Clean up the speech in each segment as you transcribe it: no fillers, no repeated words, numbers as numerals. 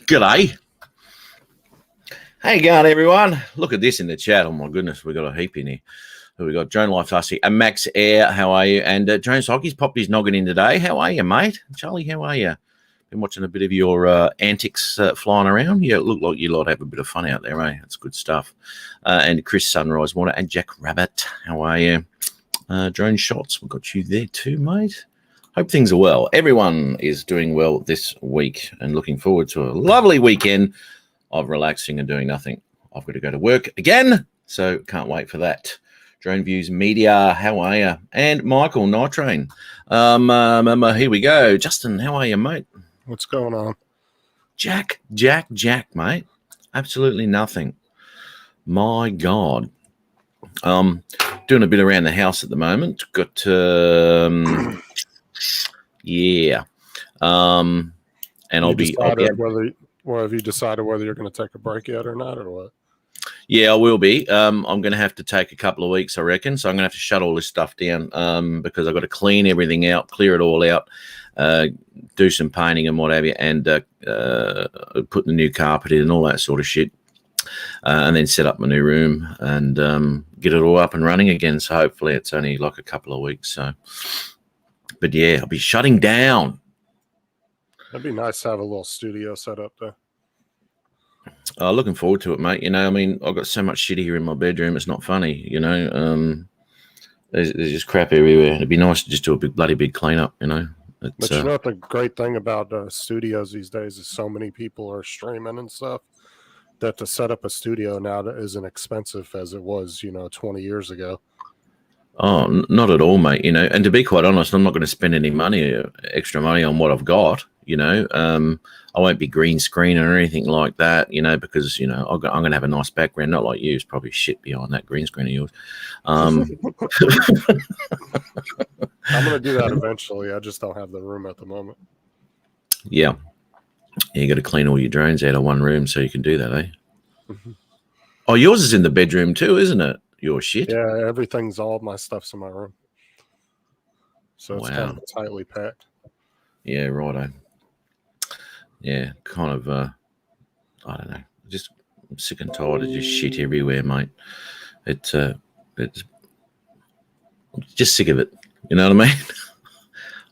G'day. How you going, everyone? Look at this in the chat. Oh, my goodness. We've got a heap in here. Who we got? Joan Life Hussey and Max Air. How are you? And Jones Hockey's popped his noggin in today. How are you, mate? Charlie, how are you? Been watching a bit of your antics flying around. Yeah, it looked like you lot have a bit of fun out there, eh? That's good stuff. And Chris Sunrise Water and Jack Rabbit. How are you? Drone Shots. We've got you there too, mate. Hope things are well. Everyone is doing well this week and looking forward to a lovely weekend of relaxing and doing nothing. I've got to go to work again, so can't wait for that. Drone Views Media, how are you? And Michael Nitrain. Here we go. Justin, how are you, mate? What's going on? Jack, mate. Absolutely nothing. My God. Doing a bit around the house at the moment. Got yeah. And I'll be have you decided whether you're going to take a break yet or not, or what? Yeah, I will be. I'm going to have to take a couple of weeks, I reckon. So I'm going to have to shut all this stuff down because I've got to clean everything out, clear it all out, do some painting and what have you, and put the new carpet in and all that sort of shit. And then set up my new room and get it all up and running again. So hopefully it's only like a couple of weeks. So, but yeah, I'll be shutting down. That'd be nice to have a little studio set up there. Looking forward to it, mate. You know, I mean, I've got so much shit here in my bedroom. It's not funny, you know. There's just crap everywhere. It'd be nice to just do a bloody big cleanup, you know. But you know what the great thing about studios these days is so many people are streaming and stuff that to set up a studio now isn't expensive as it was, 20 years ago. Oh, not at all, mate. You know, and to be quite honest, I'm not going to spend any extra money on what I've got. You know, I won't be green screening or anything like that. You know, because I'm going to have a nice background, not like you. It's probably shit behind that green screen of yours. I'm going to do that eventually. I just don't have the room at the moment. Yeah, you got to clean all your drones out of one room so you can do that, eh? Mm-hmm. Oh, yours is in the bedroom too, isn't it? Your shit. Yeah, all my stuff's in my room. So it's kind of tightly packed. Yeah, righto. Yeah, kind of, I don't know. I'm sick and tired of just shit everywhere, mate. It's just sick of it. You know what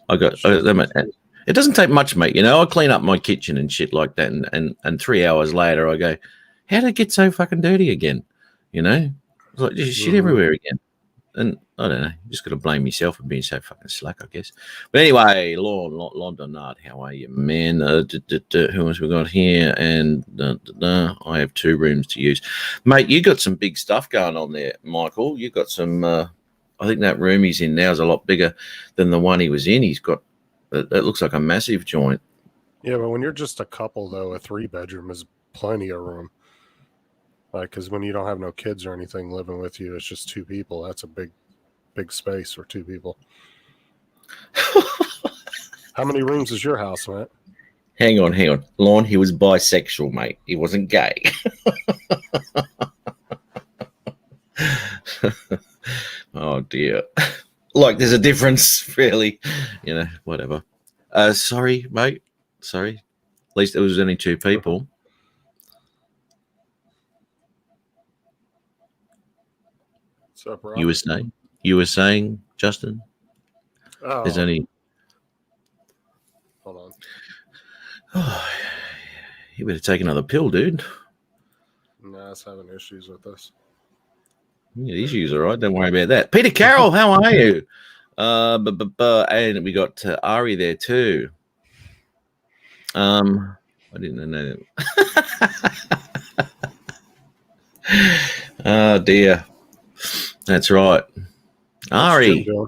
I mean? It doesn't take much, mate. You know, I clean up my kitchen and shit like that, and 3 hours later I go, how did it get so fucking dirty again? You know? It's like just shit everywhere again. And I don't know, just got to blame myself for being so fucking slack, I guess. But anyway, London, how are you, man? Who else we got here? And I have 2 rooms to use. Mate, you got some big stuff going on there, Michael. You got some, I think that room he's in now is a lot bigger than the one he was in. He's got, it looks like a massive joint. Yeah, but when you're just a couple, though, a 3-bedroom is plenty of room. Like, because when you don't have no kids or anything living with you, it's just 2 people. That's a big space for 2 people. How many rooms is your house, Matt? Hang on. Lon, he was bisexual, mate. He wasn't gay. Oh, dear. Like, there's a difference, really. Whatever. Sorry, mate. Sorry. At least there was only 2 people. Up, you were saying, Justin? Oh. There's only. Hold on. Oh, you better take another pill, dude. Nah, it's having issues with this. Yeah, the issues, all right. Don't worry about that. Peter Carroll, how are you? And we got Ari there too. I didn't know that. Oh dear. That's right. Ari. Who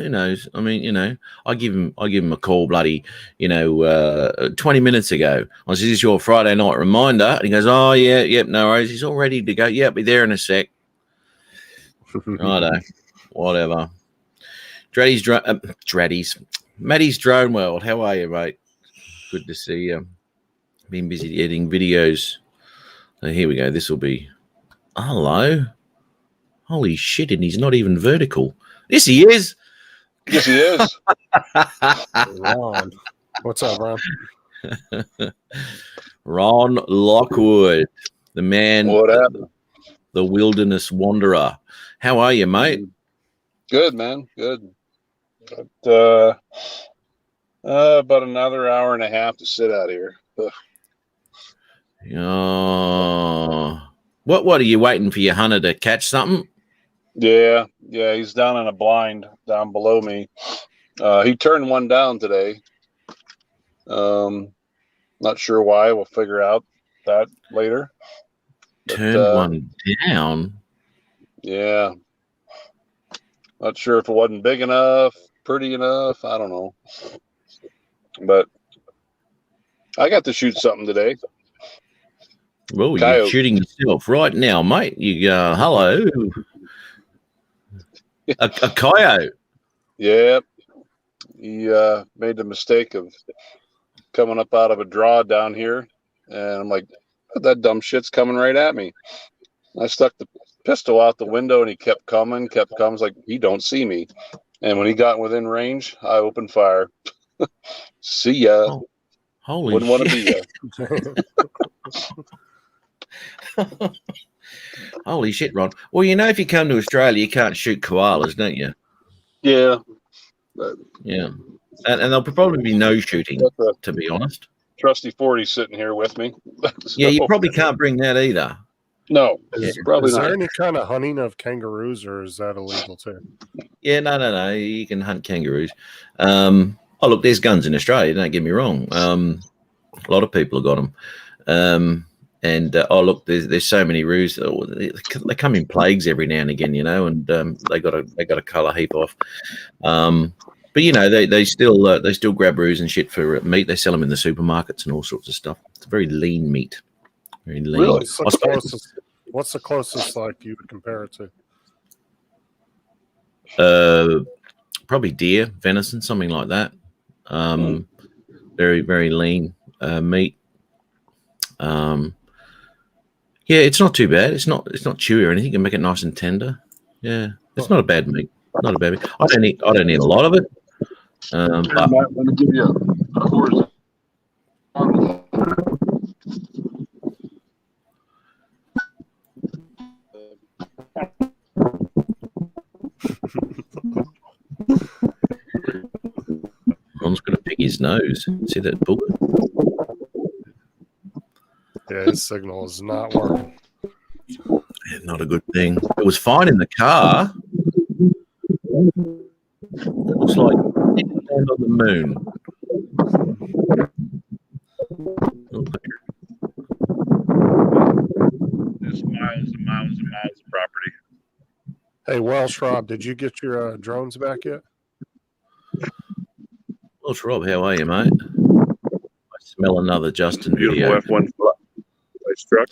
knows? I mean, I give him a call bloody, 20 minutes ago. I said, "Is this your Friday night reminder?" And he goes, "Oh, yeah, yep, no worries." He's all ready to go. Yeah, be there in a sec. Righto. Whatever. Matty's Drone World. How are you, mate? Good to see you. Been busy editing videos. So here we go. This will be. Hello. Holy shit! And he's not even vertical. Yes, he is. Yes, he is. What's up, Ron? Ron Lockwood, the man, What happened? the wilderness wanderer. How are you, mate? Good, man. Good. But, about another hour and a half to sit out here. What are you waiting for your hunter to catch something? Yeah, he's down in a blind down below me. He turned one down today. Not sure why. We'll figure out that later. But, Turned one down? Yeah. Not sure if it wasn't big enough, pretty enough. I don't know. But I got to shoot something today. Well, Coyote. you're shooting yourself right now, mate. You go, hello. a coyote. Yeah. He made the mistake of coming up out of a draw down here. And I'm like, that dumb shit's coming right at me. I stuck the pistol out the window and he kept coming. It's like, he don't see me. And when he got within range, I opened fire. See ya. Oh, holy Wouldn't want to shit. be ya. Holy shit, Ron. Well, you know, if you come to Australia, you can't shoot koalas, don't you? Yeah. Yeah. And there'll probably be no shooting, to be honest. Trusty 40 sitting here with me. So, Yeah, you probably can't bring that either. No, probably Is not. there any kind of hunting of kangaroos, or is that illegal too? Yeah, no. You can hunt kangaroos. Look, there's guns in Australia. Don't get me wrong. A lot of people have got them. Look, there's so many roos. They come in plagues every now and again, you know, and they got to cull a heap off. But you know, they still grab roos and shit for meat. They sell them in the supermarkets and all sorts of stuff. It's very lean meat. Very lean. Really? What's the closest like you would compare it to? Probably deer, venison, something like that. Very, very lean meat. Yeah, it's not too bad. It's not chewy or anything. You can make it nice and tender. Yeah, it's not a bad meat. Not a bad meat. I don't eat a lot of it. But Let me give you a course. Ron's going to pick his nose. See that book? Yeah, his signal is not working. Yeah, not a good thing. It was fine in the car. It looks like land on the moon. There's miles and miles and miles of property. Hey, Welsh Rob, did you get your drones back yet? Well, Rob, how are you, mate? I smell another Justin video. Beautiful F1 nice truck.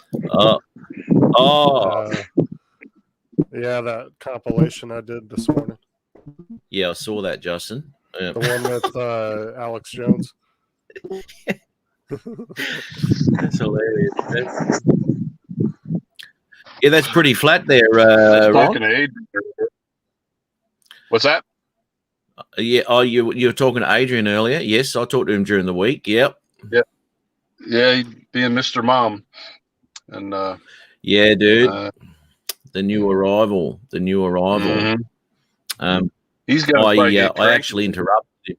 Yeah, that compilation I did this morning. Yeah, I saw that, Justin. Yeah. The one with Alex Jones. That's hilarious. Yeah, that's pretty flat there, Ron. Talking to Adrian. What's that? Yeah, you were talking to Adrian earlier. Yes, I talked to him during the week. Yep. Yeah, he'd being Mr. Mom. And yeah, dude. The new arrival. Mm-hmm. He's got I actually interrupted him.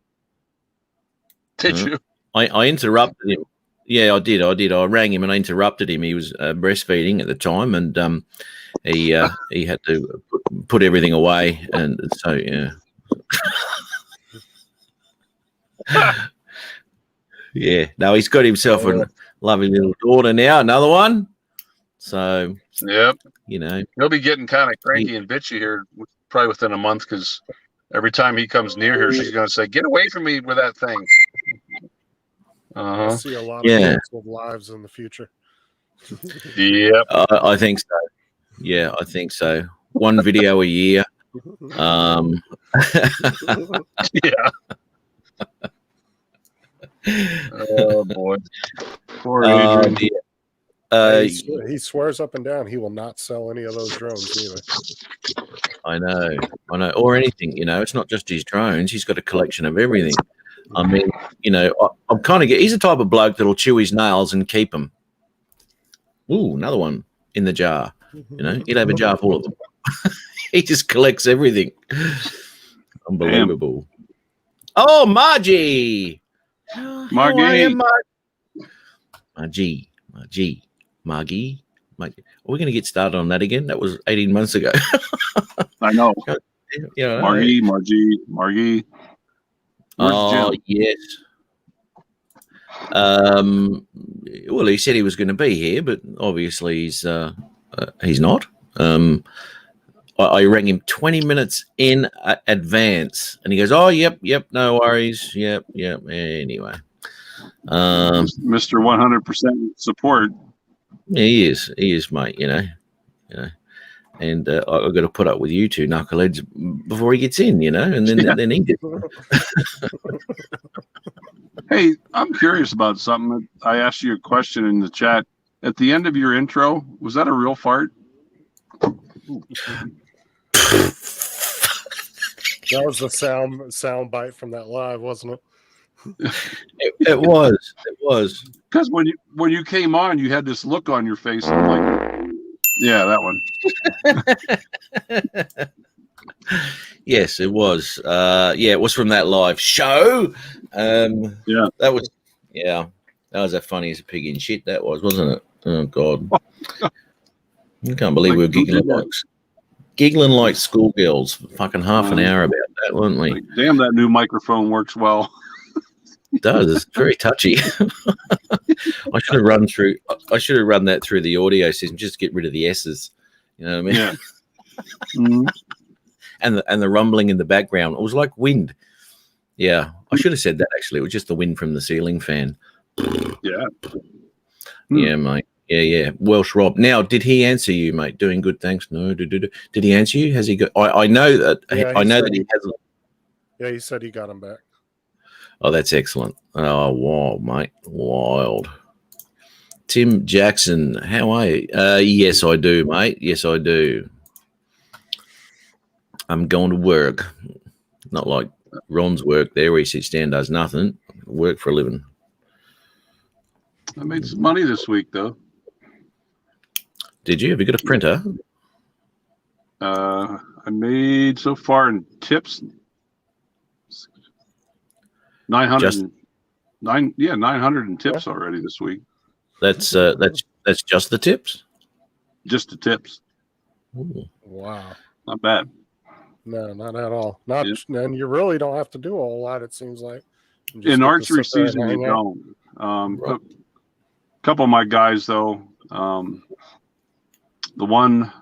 Did you? I interrupted him. Yeah, I did. I rang him and I interrupted him. He was breastfeeding at the time, and he had to put everything away, and so yeah. Yeah. No, he's got himself a lovely little daughter now. Another one. So Yep. You know, He'll be getting kind of cranky and bitchy here probably within a month because every time he comes near her, she's going to say, "Get away from me with that thing." I see a lot of canceled lives in the future. Yep. I think so. Yeah, I think so. One video a year. Yeah. Oh boy. Poor Adrian. He swears up and down he will not sell any of those drones either. I know. Or anything, you know. It's not just his drones. He's got a collection of everything. I mean, I'm kind of he's the type of bloke that'll chew his nails and keep them. Ooh, another one in the jar. He'd have a jar full of them. He just collects everything. Unbelievable. Damn. Oh, Margie. How are you, Margie? Margie. Are we going to get started on that again? That was 18 months ago. I know. Margie. Where's Jim? Yes. Well, he said he was going to be here, but obviously he's not. I rang him 20 minutes in advance, and he goes, "Oh, yep, no worries, yep." Anyway, Mr. 100% support. He is, mate. And I've got to put up with you two knuckleheads before he gets in, and then he gets. Hey, I'm curious about something. I asked you a question in the chat at the end of your intro. Was that a real fart? That was the sound bite from that live, wasn't it? It was. Because when you came on, you had this look on your face. And I'm like, yeah, that one. Yes, it was. It was from that live show. That was as funny as a pig in shit. That was, wasn't it? Oh God, I can't believe we were giggling like schoolgirls for fucking half an hour about that, weren't we? Like, damn, that new microphone works well. It does. It's very touchy. I should have run that through the audio system just to get rid of the S's. You know what I mean? Yeah. Mm-hmm. And the rumbling in the background. It was like wind. Yeah, I should have said that actually. It was just the wind from the ceiling fan. Yeah. Yeah, mate. Yeah. Welsh Rob. Now, did he answer you, mate? Doing good, thanks. No. Did he answer you? Has he got? I know that. Yeah, I know that he hasn't. Yeah, he said he got him back. Oh, that's excellent. Oh, wow, mate. Wild. Tim Jackson, how are you? Yes, I do, mate. Yes, I do. I'm going to work. Not like Ron's work there where he sits down, does nothing. Work for a living. I made some money this week, though. Did you? Have you got a printer? I made so far in tips 900 in tips already this week. That's just the tips? Just the tips. Ooh. Wow. Not bad. No, not at all. And you really don't have to do a whole lot, it seems like. In archery season, you don't. A couple of my guys, though, the one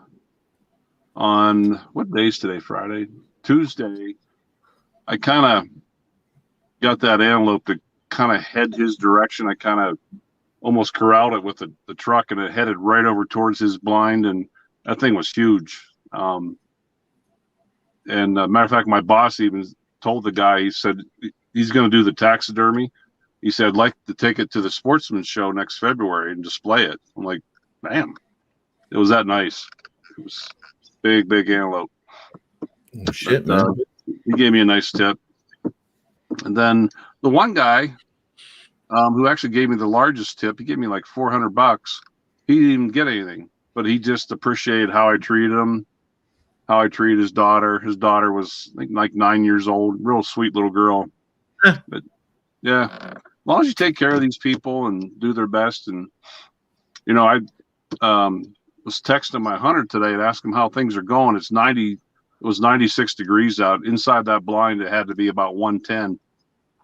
on what day is today? Friday, Tuesday. I kind of got that antelope to kind of head his direction. I kind of almost corralled it with the truck, and it headed right over towards his blind, and that thing was huge. And matter of fact, my boss even told the guy, he said he's going to do the taxidermy. He said, I'd like to take it to the Sportsman Show next February and display it. I'm like, man, it was that nice. It was big antelope. Oh, shit, man. He gave me a nice tip. And then the one guy who actually gave me the largest tip, he gave me like $400. He didn't even get anything, but he just appreciated how I treated him, how I treated his daughter. His daughter was like 9 years old, real sweet little girl. But yeah, as long as you take care of these people and do their best. And, I was texting my hunter today and asked him how things are going. It was 96 degrees out. Inside that blind, it had to be about 110.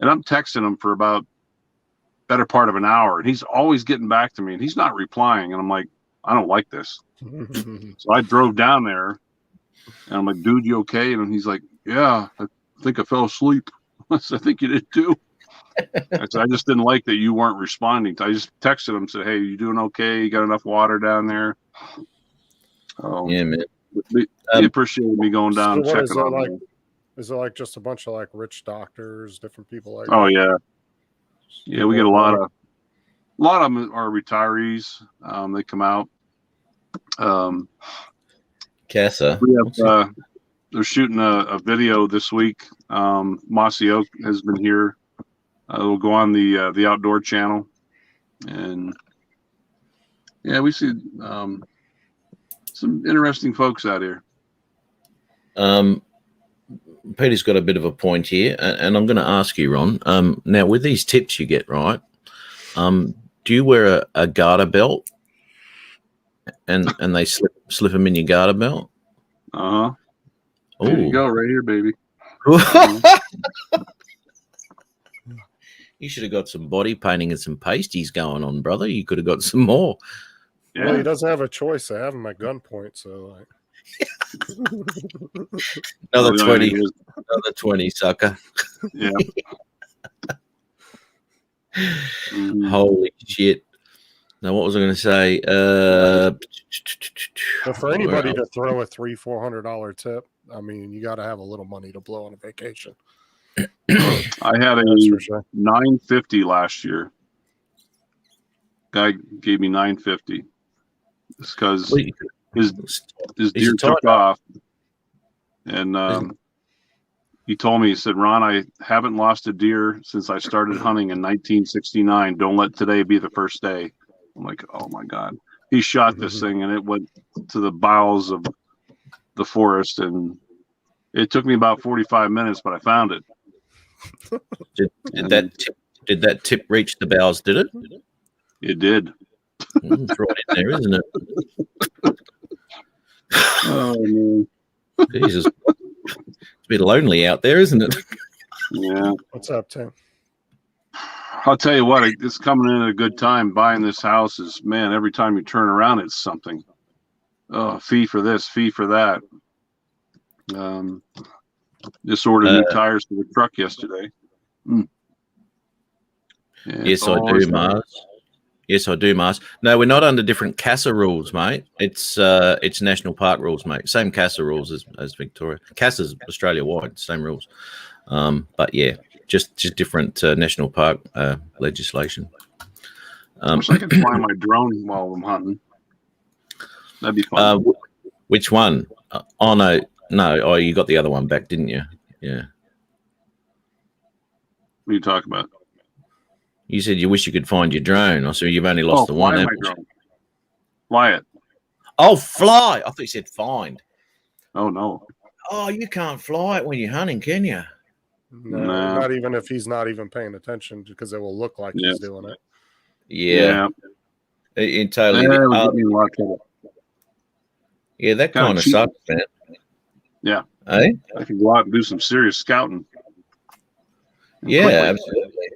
And I'm texting him for about better part of an hour. And he's always getting back to me, and he's not replying. And I'm like, I don't like this. So I drove down there, and I'm like, dude, you okay? And he's like, yeah, I think I fell asleep. I said, I think you did too. I said, I just didn't like that you weren't responding. I just texted him, said, hey, you doing okay? You got enough water down there? Oh, yeah, man. He appreciated me going down and checking on him. Is it like just a bunch of like rich doctors, different people like Oh, that? Yeah, we get a lot of them are retarees. They come out. Casa. They're shooting a video this week. Mossy Oak has been here. It'll go on the outdoor channel, and yeah, we see some interesting folks out here. Peter's got a bit of a point here, and I'm going to ask you, Ron. Now, with these tips you get, right? Do you wear a garter belt, and they slip them in your garter belt? Uh huh. There you go, right here, baby. You should have got some body painting and some pasties going on, brother. You could have got some more. Yeah. Well, he doesn't have a choice. I have him at gunpoint, so like. Another Oh, 20, yeah, another 20, sucker. Yeah. Mhm. Holy shit. Now, what was I going to say? But for anybody to throw a $300-$400 tip, I mean, you got to have a little money to blow on a vacation. I had a That's for sure. $950 last year. Guy gave me $950. It's because his deer took off, and he told me, he said, Ron, I haven't lost a deer since I started hunting in 1969. Don't let today be the first day. I'm like, oh my God. He shot this thing and it went to the bowels of the forest, and it took me about 45 minutes, but I found it. Did that tip reach the bowels, did it? It did. It's right in there, isn't it? Oh, man. Jesus. It's a bit lonely out there, isn't it? Yeah. What's up, Tim? I'll tell you what, it's coming in at a good time. Buying this house is, man, every time you turn around, it's something. Oh, fee for this, fee for that. Just ordered new tires for the truck yesterday. Yeah, Yes, I do, Mars. Yes, I do, Mars. No, we're not under different CASA rules, mate. It's national park rules, mate. Same CASA rules as Victoria. CASA's Australia-wide, same rules. But yeah, just different national park legislation. I wish I could fly my drone while I'm hunting. That'd be fun. Which one? Oh, no. Oh, you got the other one back, didn't you? Yeah. What are you talking about? You said you wish you could find your drone. So you've only lost the one. Fly my drone. Fly it. Oh, fly. I thought you said find. Oh, no. Oh, you can't fly it when you're hunting, can you? No, No. not even if he's not even paying attention, because it will look like he's doing it. Yeah. Totally. Yeah, we'll get me in a lot of trouble. Yeah, that Kinda kind of cheap. sucks, man. Yeah. Eh? I could go out and do some serious scouting. Yeah, Quickly. absolutely.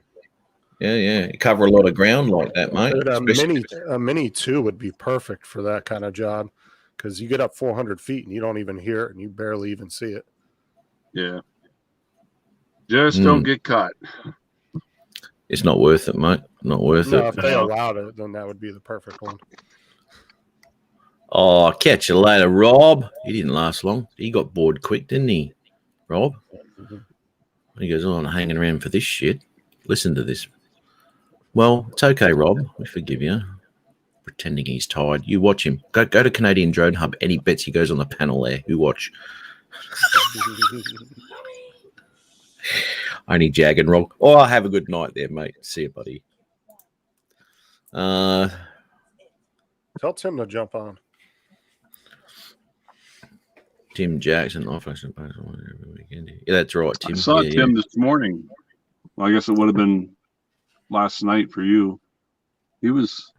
Yeah. You cover a lot of ground like that, mate. Dude, Especially- a mini 2 would be perfect for that kind of job, because you get up 400 feet and you don't even hear it and you barely even see it. Yeah. Just don't get caught. It's not worth it, mate. Not worth No, it. if they allowed it, then that would be the perfect one. Oh, catch you later, Rob. He didn't last long. He got bored quick, didn't he, Rob? He goes, oh, I'm hanging around for this shit. Listen to this. Well, it's okay, Rob. We forgive you. Pretending he's tired. You watch him. Go to Canadian Drone Hub. Any bets he goes on the panel there. You watch. Only Jag and Rob. Oh, have a good night there, mate. See you, buddy. Tell Tim to jump on. Tim Jackson. Every weekend. Yeah, that's right, Tim. I saw Yeah, Tim this morning. Well, I guess it would have been last night for you. He was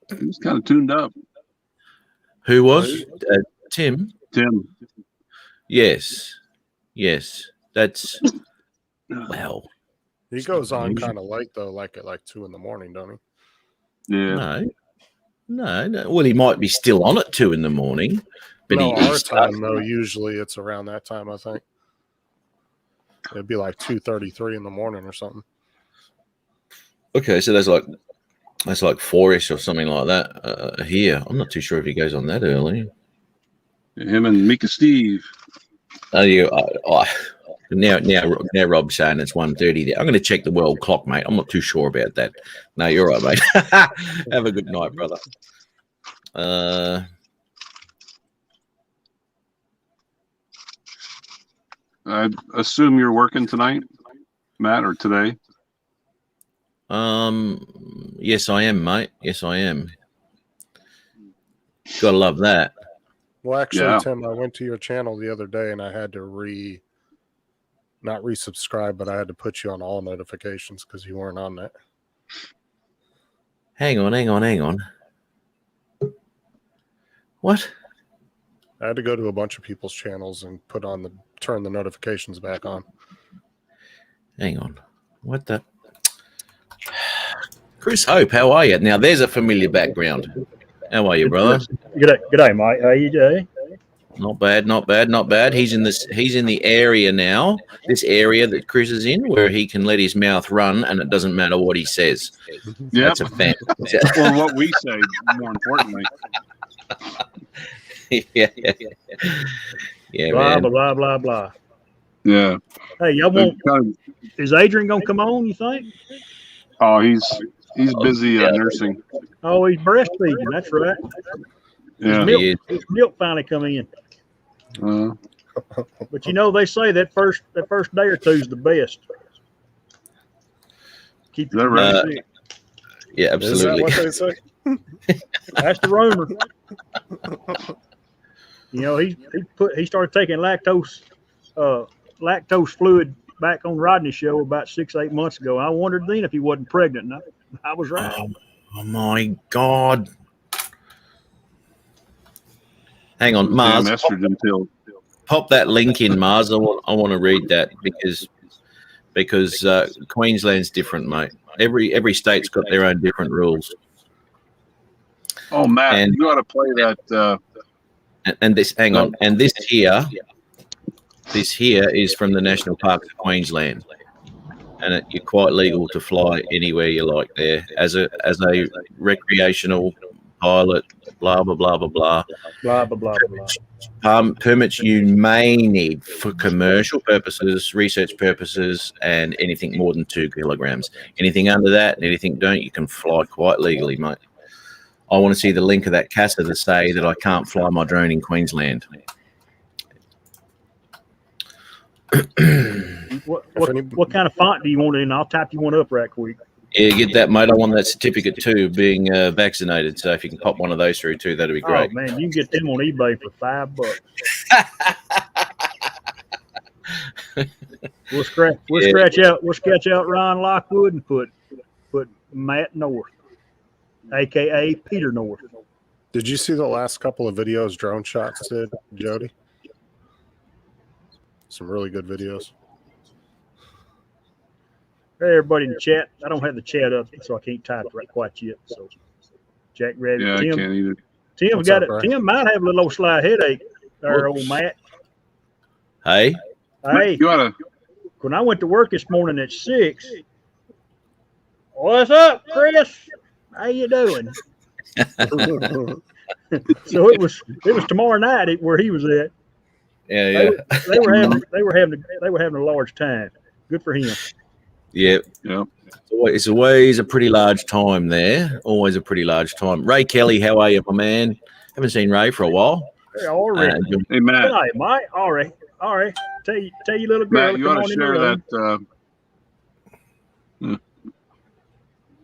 kind of tuned up. Who was? Tim. Tim. Yes. That's well. He goes on kind of late though, like at 2 in the morning, don't he? Yeah. No. Well, he might be still on at 2 in the morning, but No, he our is time though, usually it's around that time. I think it'd be like 2:33 in the morning or something. Okay, so that's like 4ish or something like that here. I'm not too sure if he goes on that early. Him and Mika Steve. Now Rob's saying it's 1:30 there. I'm going to check the world clock, mate. I'm not too sure about that. No, you're right, mate. Have a good night, brother. I assume you're working tonight, Matt, or today? Yes, I am, mate. Yes, I am. Gotta love that. Well, actually, Yeah. Tim, I went to your channel the other day and I had to not resubscribe, but I had to put you on all notifications because you weren't on that. Hang on. What? I had to go to a bunch of people's channels and turn the notifications back on. Hang on. What the? Chris Hope, how are you? Now, there's a familiar background. How are you, brother? G'day, mate. How you doing? Not bad. He's in the area now. This area that Chris is in, where he can let his mouth run, and it doesn't matter what he says. Yeah. That's a fan. Or what we say, more importantly. yeah, Blah man. blah blah blah blah. Yeah. Hey, y'all want? Is Adrian gonna come on? You think? Oh, he's busy nursing. Oh, he's breastfeeding. That's right. Yeah. He is. His milk finally come in. But you know they say that first day or two is the best. Keep Is that right? sick. Yeah, Is that absolutely. what they say? That's the rumor. You know, he started taking lactose fluid back on Rodney's show about 6-8 months ago. I wondered then if he wasn't pregnant. And I was right. Oh my God. Hang on, Mars. Damn estrogen pill. Pop that link in, Mars. I want to read that because Queensland's different, mate. Every state's got their own different rules. Oh, Matt, And- you ought to play that. And this, hang on, and this here is from the National Parks of Queensland, and you're quite legal to fly anywhere you like there as a recreational pilot. Blah blah blah blah blah. Blah blah blah blah. Permits you may need for commercial purposes, research purposes, and anything more than 2 kilograms. Anything under that, and anything don't, you can fly quite legally, mate. I want to see the link of that CASA to say that I can't fly my drone in Queensland. What kind of font do you want in? I'll type you one up right quick. Yeah, get that, mate. I want that certificate too, being vaccinated. So if you can pop one of those through too, that'd be great. Oh man, you can get them on eBay for $5. We'll sketch out Ron Lockwood and put Matt North, aka Peter North. Did you see the last couple of videos drone shots did, Jody? Some really good videos. Hey, everybody in the chat. I don't have the chat up, so I can't type right quite yet. So, Jack Rabbit, Yeah, I Tim, can't either. Tim What's got up, it. Brian? Tim might have a little old slight headache. There, old Matt. Hey, Hey, You ought to. when I went to work this morning at 6, what's up, Chris? How you doing? So it was tomorrow night where he was at. yeah. They were having a large time. Good for him. Yeah. Yeah. It's always a pretty large time there. Always a pretty large time. Ray Kelly, how are you, my man? Haven't seen Ray for a while. Hey, all right. Hey, Matt. Good night, Mike. All right. Tell you little girl. Matt, you come ought on to in the share room. that.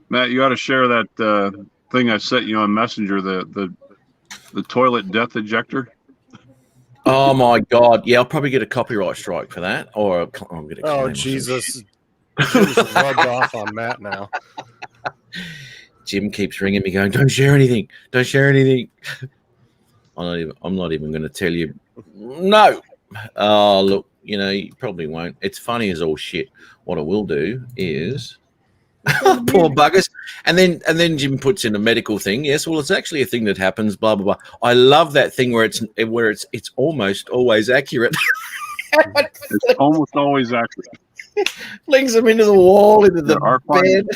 Matt, you ought to share that thing I sent you on Messenger. The toilet death ejector. Oh my God! Yeah, I'll probably get a copyright strike for that, or I'm going to. Oh, Jesus. Jim's rubbed off on Matt now. Jim keeps ringing me, going, "Don't share anything. Don't share anything." I'm not even going to tell you. No. Oh, look. You know, you probably won't. It's funny as all shit. What I will do is. Poor buggers. And then Jim puts in a medical thing. Yes, well, it's actually a thing that happens, blah blah blah. I love that thing where it's almost always accurate. It's almost always accurate. Flings them into the wall, into the Our bed.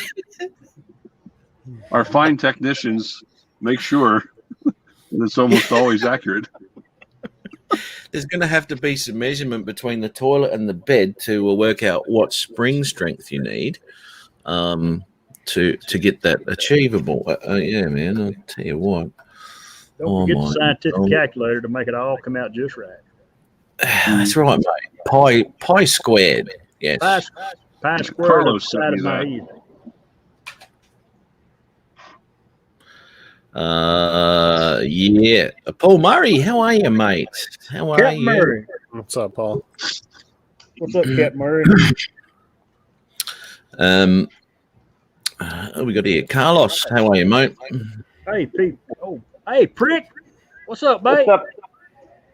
Our fine technicians make sure that it's almost always accurate. There's going to have to be some measurement between the toilet and the bed to work out what spring strength you need to get that achievable. Yeah, man, I'll tell you what. Don't forget my the scientific God. calculator to make it all come out just right. That's right, mate. Pi squared. Yes. Pi squared Carlos up the side sent of me my that. Yeah. Paul Murray, how are you, mate? How are Captain you? Murray. What's up, Paul? What's up, Captain Murray? Who we got here? Carlos, how are you, mate? Hey, Pete. Oh, hey, prick. What's up, What's mate? up?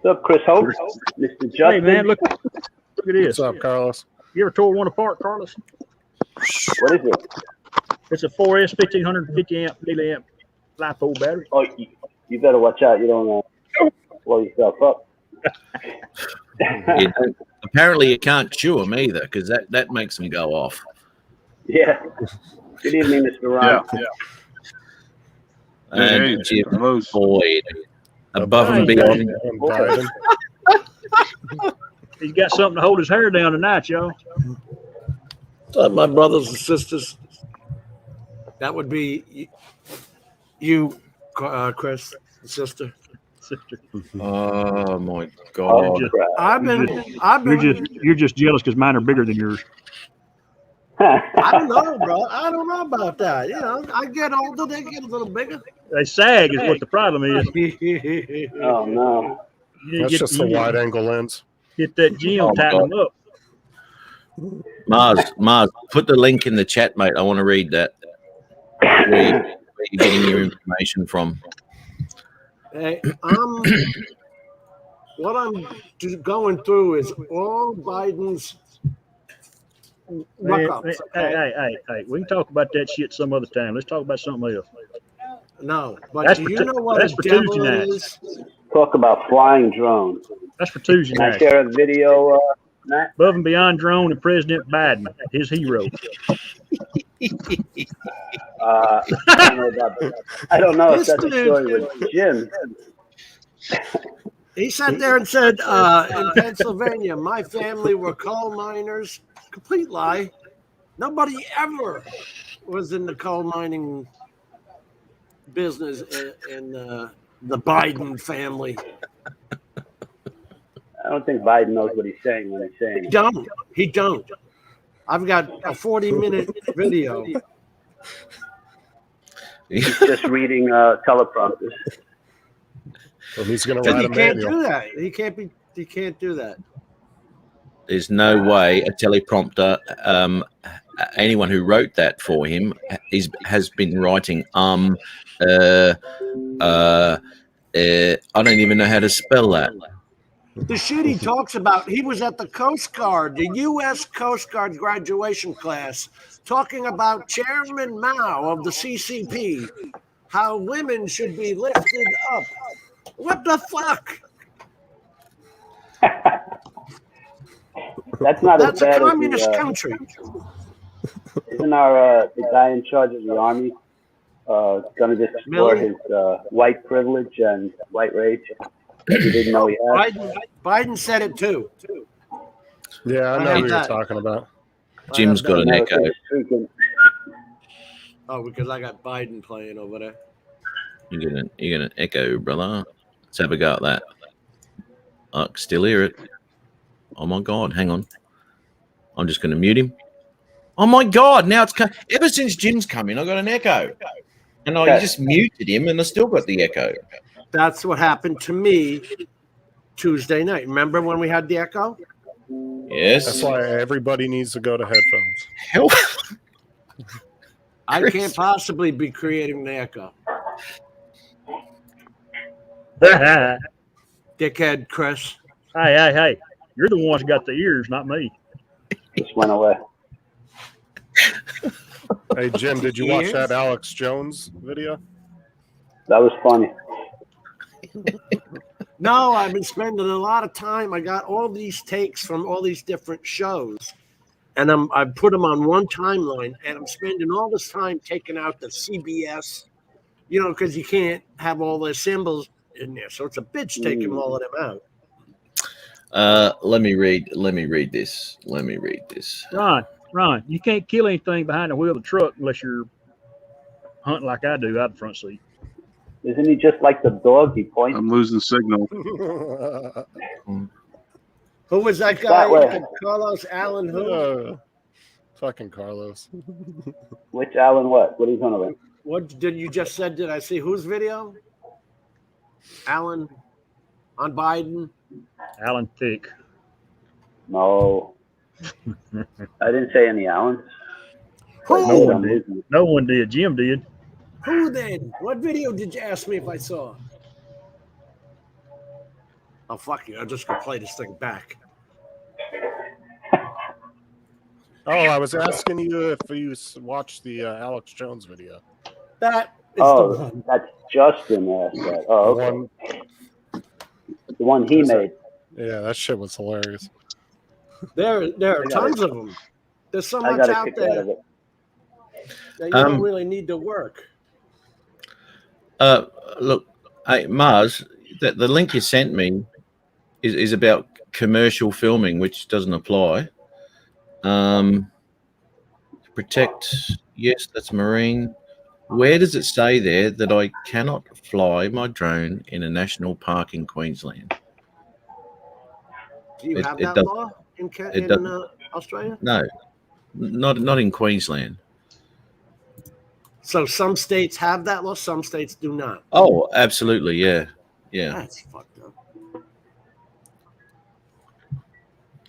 What's up, Chris Hope? Mr. Justin? Hey, man, look at this. What's up, Carlos? You ever tore one apart, Carlos? What is it? It's a 4S 1550 amp milliamp LiPo battery. Oh, you better watch out. You don't blow yourself up. Apparently, you can't chew them either because that makes them go off. Yeah. Good evening, Mr. Ron. Yeah. And Hey, Jim hello. Boyd, above and Hey, beyond. And Biden. He's got something to hold his hair down tonight, y'all. My brothers and sisters. That would be you, Chris, sister. Sister. Oh my Oh, God! crap. I've been. You're just jealous because mine are bigger than yours. I don't know, bro. I don't know about that. You know, I get older, they get a little bigger. They sag is what the problem is. Oh, no. You That's get, just a wide angle lens. Get that gym, Oh, tighten them up. Mars, put the link in the chat, mate. I want to read that. Where you getting your information from? Hey, what I'm going through is all Biden's Man, ruck-ups. Okay? hey, we can talk about that shit some other time. Let's talk about something else. No, but That's do for you Tu- know what that's a for devil Tuesday night. is? Talk about flying drones. That's for Tuesday Can I night. share a video, Matt? Above and beyond drone and President Biden, his hero. I don't know about that. I don't know if that's a story with Jim. He sat there and said, in Pennsylvania, my family were coal miners. Complete lie. Nobody ever was in the coal mining business in the Biden family. I don't think Biden knows what he's saying when he's saying it. He don't. I've got a 40-minute video. He's just reading teleprompters. Well, he's going to He write a can't manual. do that. He can't do that. There's no way a teleprompter. Anyone who wrote that for him has been writing. I don't even know how to spell that. The shit he talks about, he was at the Coast Guard, the U.S. Coast Guard graduation class, talking about Chairman Mao of the CCP, how women should be lifted up. What the fuck? That's not That's as a bad communist as country. isn't our the guy in charge of the army going to just explore his white privilege and white rage that he didn't know he had? Biden said it too. Yeah, I know have who you're that. talking about. Jim's got an Never echo. said freaking- Oh, because I got Biden playing over there. You're gonna echo, brother. Let's have a go at that. I can still hear it. Oh my God! Hang on. I'm just gonna mute him. Oh my God! Now it's ever since Jim's come in, I got an echo, and I just muted him, and I still got the echo. That's what happened to me Tuesday night. Remember when we had the echo? Yes. That's why everybody needs to go to headphones. Help. I Chris. can't possibly be creating the echo. hey, Dickhead Chris. hey. You're the ones who got the ears, not me. Just went away. Hey, Jim, did you watch Yes. that Alex Jones video? That was funny. No, I've been spending a lot of time. I got all these takes from all these different shows, and I put them on one timeline, and I'm spending all this time taking out the CBS, because you can't have all the symbols in there. So it's a bitch taking all of them out. Let me read this. Ron, you can't kill anything behind the wheel of the truck unless you're hunting like I do out the front seat. Isn't he just like the dog? He points. I'm losing signal. Who was that That guy? way. Carlos Allen. Who? Fucking Carlos. Which Alan? What? What are you talking about? What did you just said? Did I see whose video? Alan on Biden. Alan Thick. No, I didn't say any Allens. Who? No one did. No one did. Jim did. Who then? What video did you ask me if I saw? Oh, fuck you. I'm just going to play this thing back. Oh, I was asking you if you watched the Alex Jones video. That is the Oh, one. that's Justin asked that. Oh, The okay. one- The one he Is that- made. Yeah, that shit was hilarious. There are I got tons of them. There's so I much got a out kick out there of it. that you don't really need to work. Look, hey, Mars, the link you sent me is about commercial filming, which doesn't apply. Protect, yes, that's marine. Where does it say there that I cannot fly my drone in a national park in Queensland? Do you It- have it that does- law in doesn't. Australia? No, not in Queensland. So some states have that law, some states do not. Oh, absolutely, yeah. That's fucked up.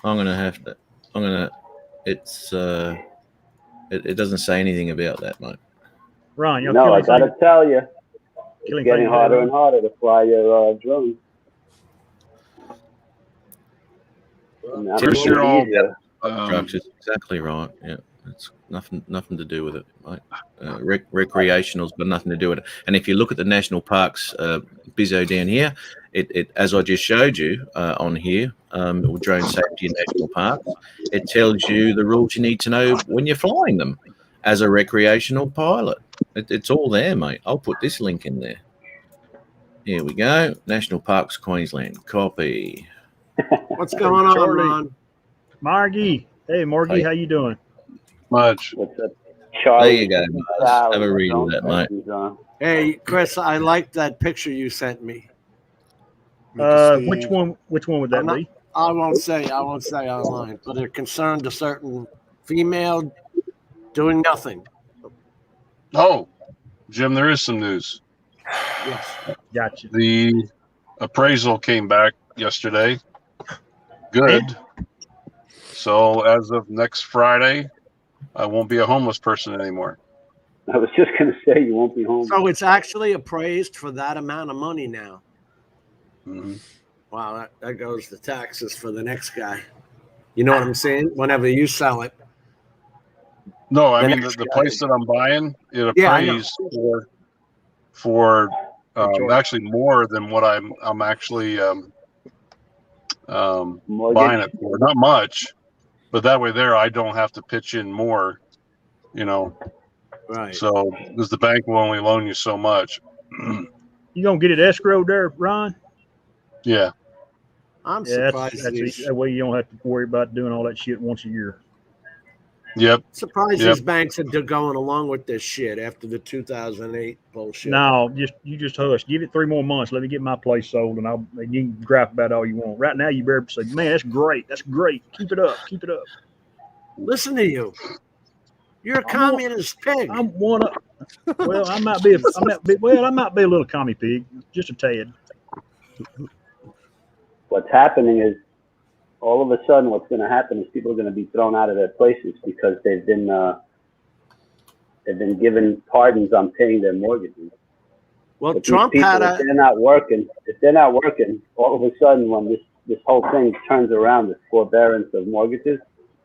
I'm gonna have to. It's it doesn't say anything about that, mate. Ron, y'all No, I killing gotta tell you, killing it's getting things harder out and harder to fly your drone. And Pretty sure all- easier. Trucks is exactly right. Yeah, it's nothing to do with it, mate. Recreational's got nothing to do with it. And if you look at the national parks, Bizzo down here, it as I just showed you on here, drone safety in national parks, it tells you the rules you need to know when you're flying them as a recreational pilot. It's all there, mate. I'll put this link in there. Here we go. National Parks, Queensland. Copy. What's going on, Charlie. Ron? Margie. Hey, Margie, Hey. how you doing? Much. What's up, Charlie? There you go, Mars. Have a read of that, mate. Hey, Chris, I like that picture you sent me. Which one would that I'm not- be? I won't say online, but it concerned a certain female doing nothing. Oh, Jim, there is some news. Yes. Gotcha. The appraisal came back yesterday. Good. So as of next Friday, I won't be a homeless person anymore. I was just gonna say you won't be home. So it's actually appraised for that amount of money now. Mhm. Wow, that goes to taxes for the next guy. You know what I'm saying? Whenever you sell it. No, I The mean next the guy. place that I'm buying, it Yeah, I know. appraised for actually more than what I'm actually Mortgage? buying it for. Not much, but that way there I don't have to pitch in more. You know, Right. so because the bank will only loan you so much. You gonna get it escrowed there, Ron? Yeah. I'm Yeah, surprised. that way you don't have to worry about doing all that shit once a year. Yep. Surprised Yep. these banks are going along with this shit after the 2008 bullshit. No, you just hush. Give it 3 more months. Let me get my place sold, and you can gripe about all you want. Right now, you better say, "Man, that's great. That's great. Keep it up. Keep it up." Listen to you. You're a communist pig. I'm one of. Well, I might be a little commie pig, just a tad. What's happening is, all of a sudden, what's going to happen is people are going to be thrown out of their places because they've been given pardons on paying their mortgages. Well, But these Trump people, had if a. they're not working, all of a sudden, when this whole thing turns around, this forbearance of mortgages,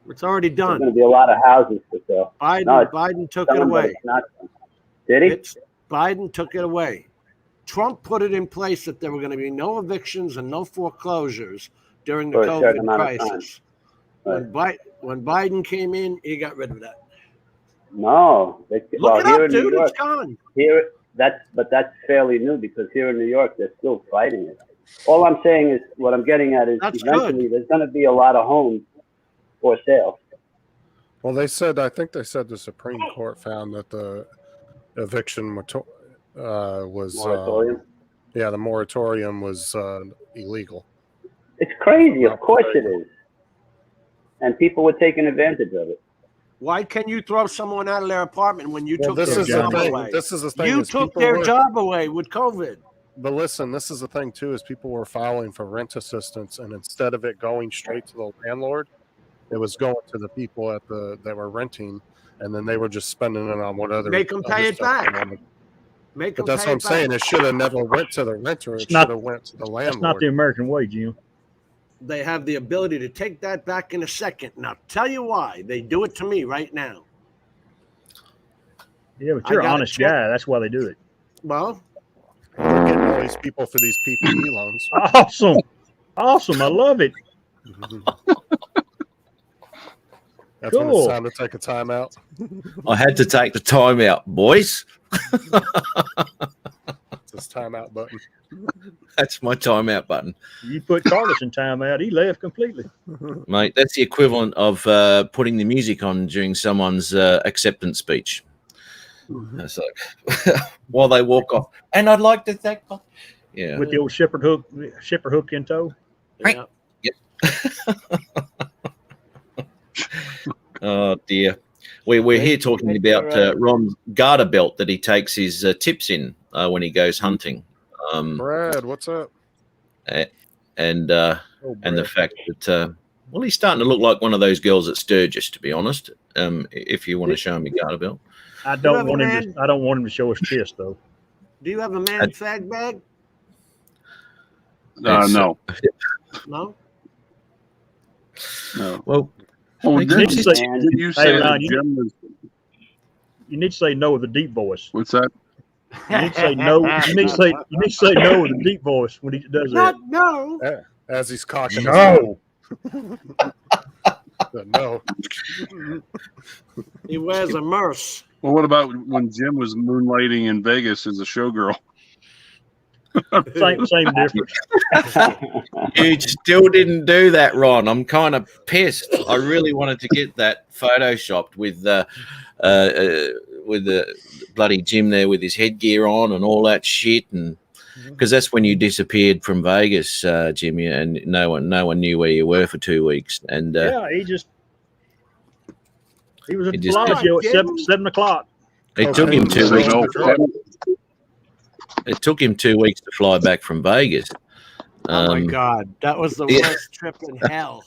It's already there's done. going to be a lot of houses for sale. Biden took it Done, but away. it's not done. Did he? Biden took it away. Trump put it in place that there were going to be no evictions and no foreclosures during the For a certain COVID amount of time. crisis. When Biden came in, he got rid of that. No. Look Well, it here up, in New dude. York, It's gone. that's fairly new because here in New York they're still fighting it. All I'm saying is, what I'm getting at is, That's eventually there's going to be a lot of homes for sale. Well, I think they said the Supreme Court found that the eviction was Moratorium. the moratorium was illegal. It's crazy. Of course it is. And people were taking advantage of it. Why can you throw someone out of their apartment when you Well, took this their is the job thing. away? This is the thing. You is took people their were- job away with COVID. But listen, this is the thing too: is people were filing for rent assistance, and instead of it going straight to the landlord, it was going to the people that were renting, and then they were just spending it on what other Make 'em other pay it stuff they back. wanted. Make But them that's pay what I'm it back. saying. It should have never went to the renter. It It's not- should have went to the That's landlord. not the American way, Jim. They have the ability to take that back in a second. And I'll tell you why. They do it to me right now. Yeah, but I you're an got a honest check. guy. That's why they do it. Well, We're getting all these people for these PPE loans. Awesome. Awesome. I love it. That's when Cool. it's time to take a timeout. I had to take the time out, boys. It's this timeout button. That's my timeout button, You put Carlos in timeout. He left completely. mate. That's the equivalent of putting the music on during someone's acceptance speech. It's like while they walk off, and I'd like to thank. Yeah, With the old shipper hook in tow. yeah. oh dear. We're here talking about Ron's garter belt that he takes his tips in when he goes hunting, Brad, what's up? and Oh, and the Brad. fact that well, he's starting to look like one of those girls at Sturgis, to be honest. If you want to show him your garter belt, I have don't a want him man- to. I don't want him to show his chest though. Do you have a man fag bag? It's, No. No. No. well, Oh, Makes did sense. you say that Ron, Jim was, You need to say no with a deep voice. what's that? You need to say no. You need to say no with a deep voice when he does Not that. no. As he's cocking No. his no. He wears a merce. Well, what about when Jim was moonlighting in Vegas as a showgirl? Same difference. you still didn't do that, Ron. I'm kind of pissed. I really wanted to get that photoshopped with the bloody Jim there with his headgear on and all that shit, and because that's when you disappeared from Vegas, Jimmy, and no one knew where you were for 2 weeks. And Yeah, he was at He the just- Bellagio at 7 o'clock. it took him 2 So, weeks. no, It took him 2 weeks to fly back from Vegas. Oh my God, that was the yeah. worst trip in hell.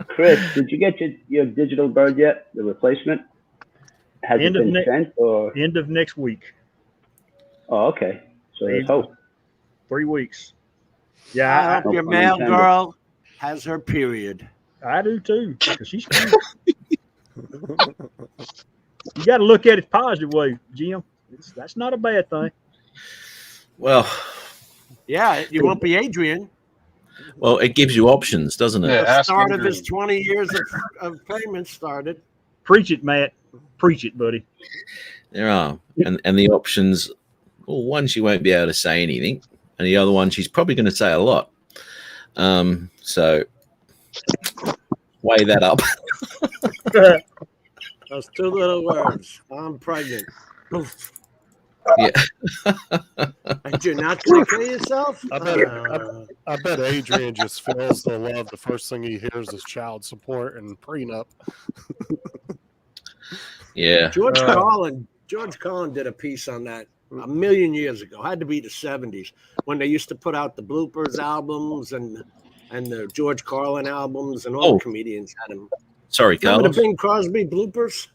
Chris, did you get your digital bird yet? The replacement? Has End it of been ne- sent or? End of next week. Oh, okay. So there's hope. 3 weeks. I Yeah, hope your No pun male intended. girl has her period. I do too. Because she's cute. You got to look at it positive way, Jim. That's not a bad thing. Well, Yeah, you won't be Adrian. it gives you options, doesn't it? Yeah. The ask start of Adrian. his 20 years of payment started. Preach it, Matt. Preach it, buddy. There are, and the options. Well, one, she won't be able to say anything, and the other one, she's probably going to say a lot. So weigh that up. Those two little words. I'm pregnant. Yeah. And you're not going to kill yourself? I bet Adrian just feels the love. The first thing he hears is child support and prenup. Yeah. George Carlin did a piece on that a million years ago. Had to be the 70s when they used to put out the bloopers albums and the George Carlin albums, and all Oh. the comedians had them. Sorry, Remember Carlos. the Bing Crosby bloopers?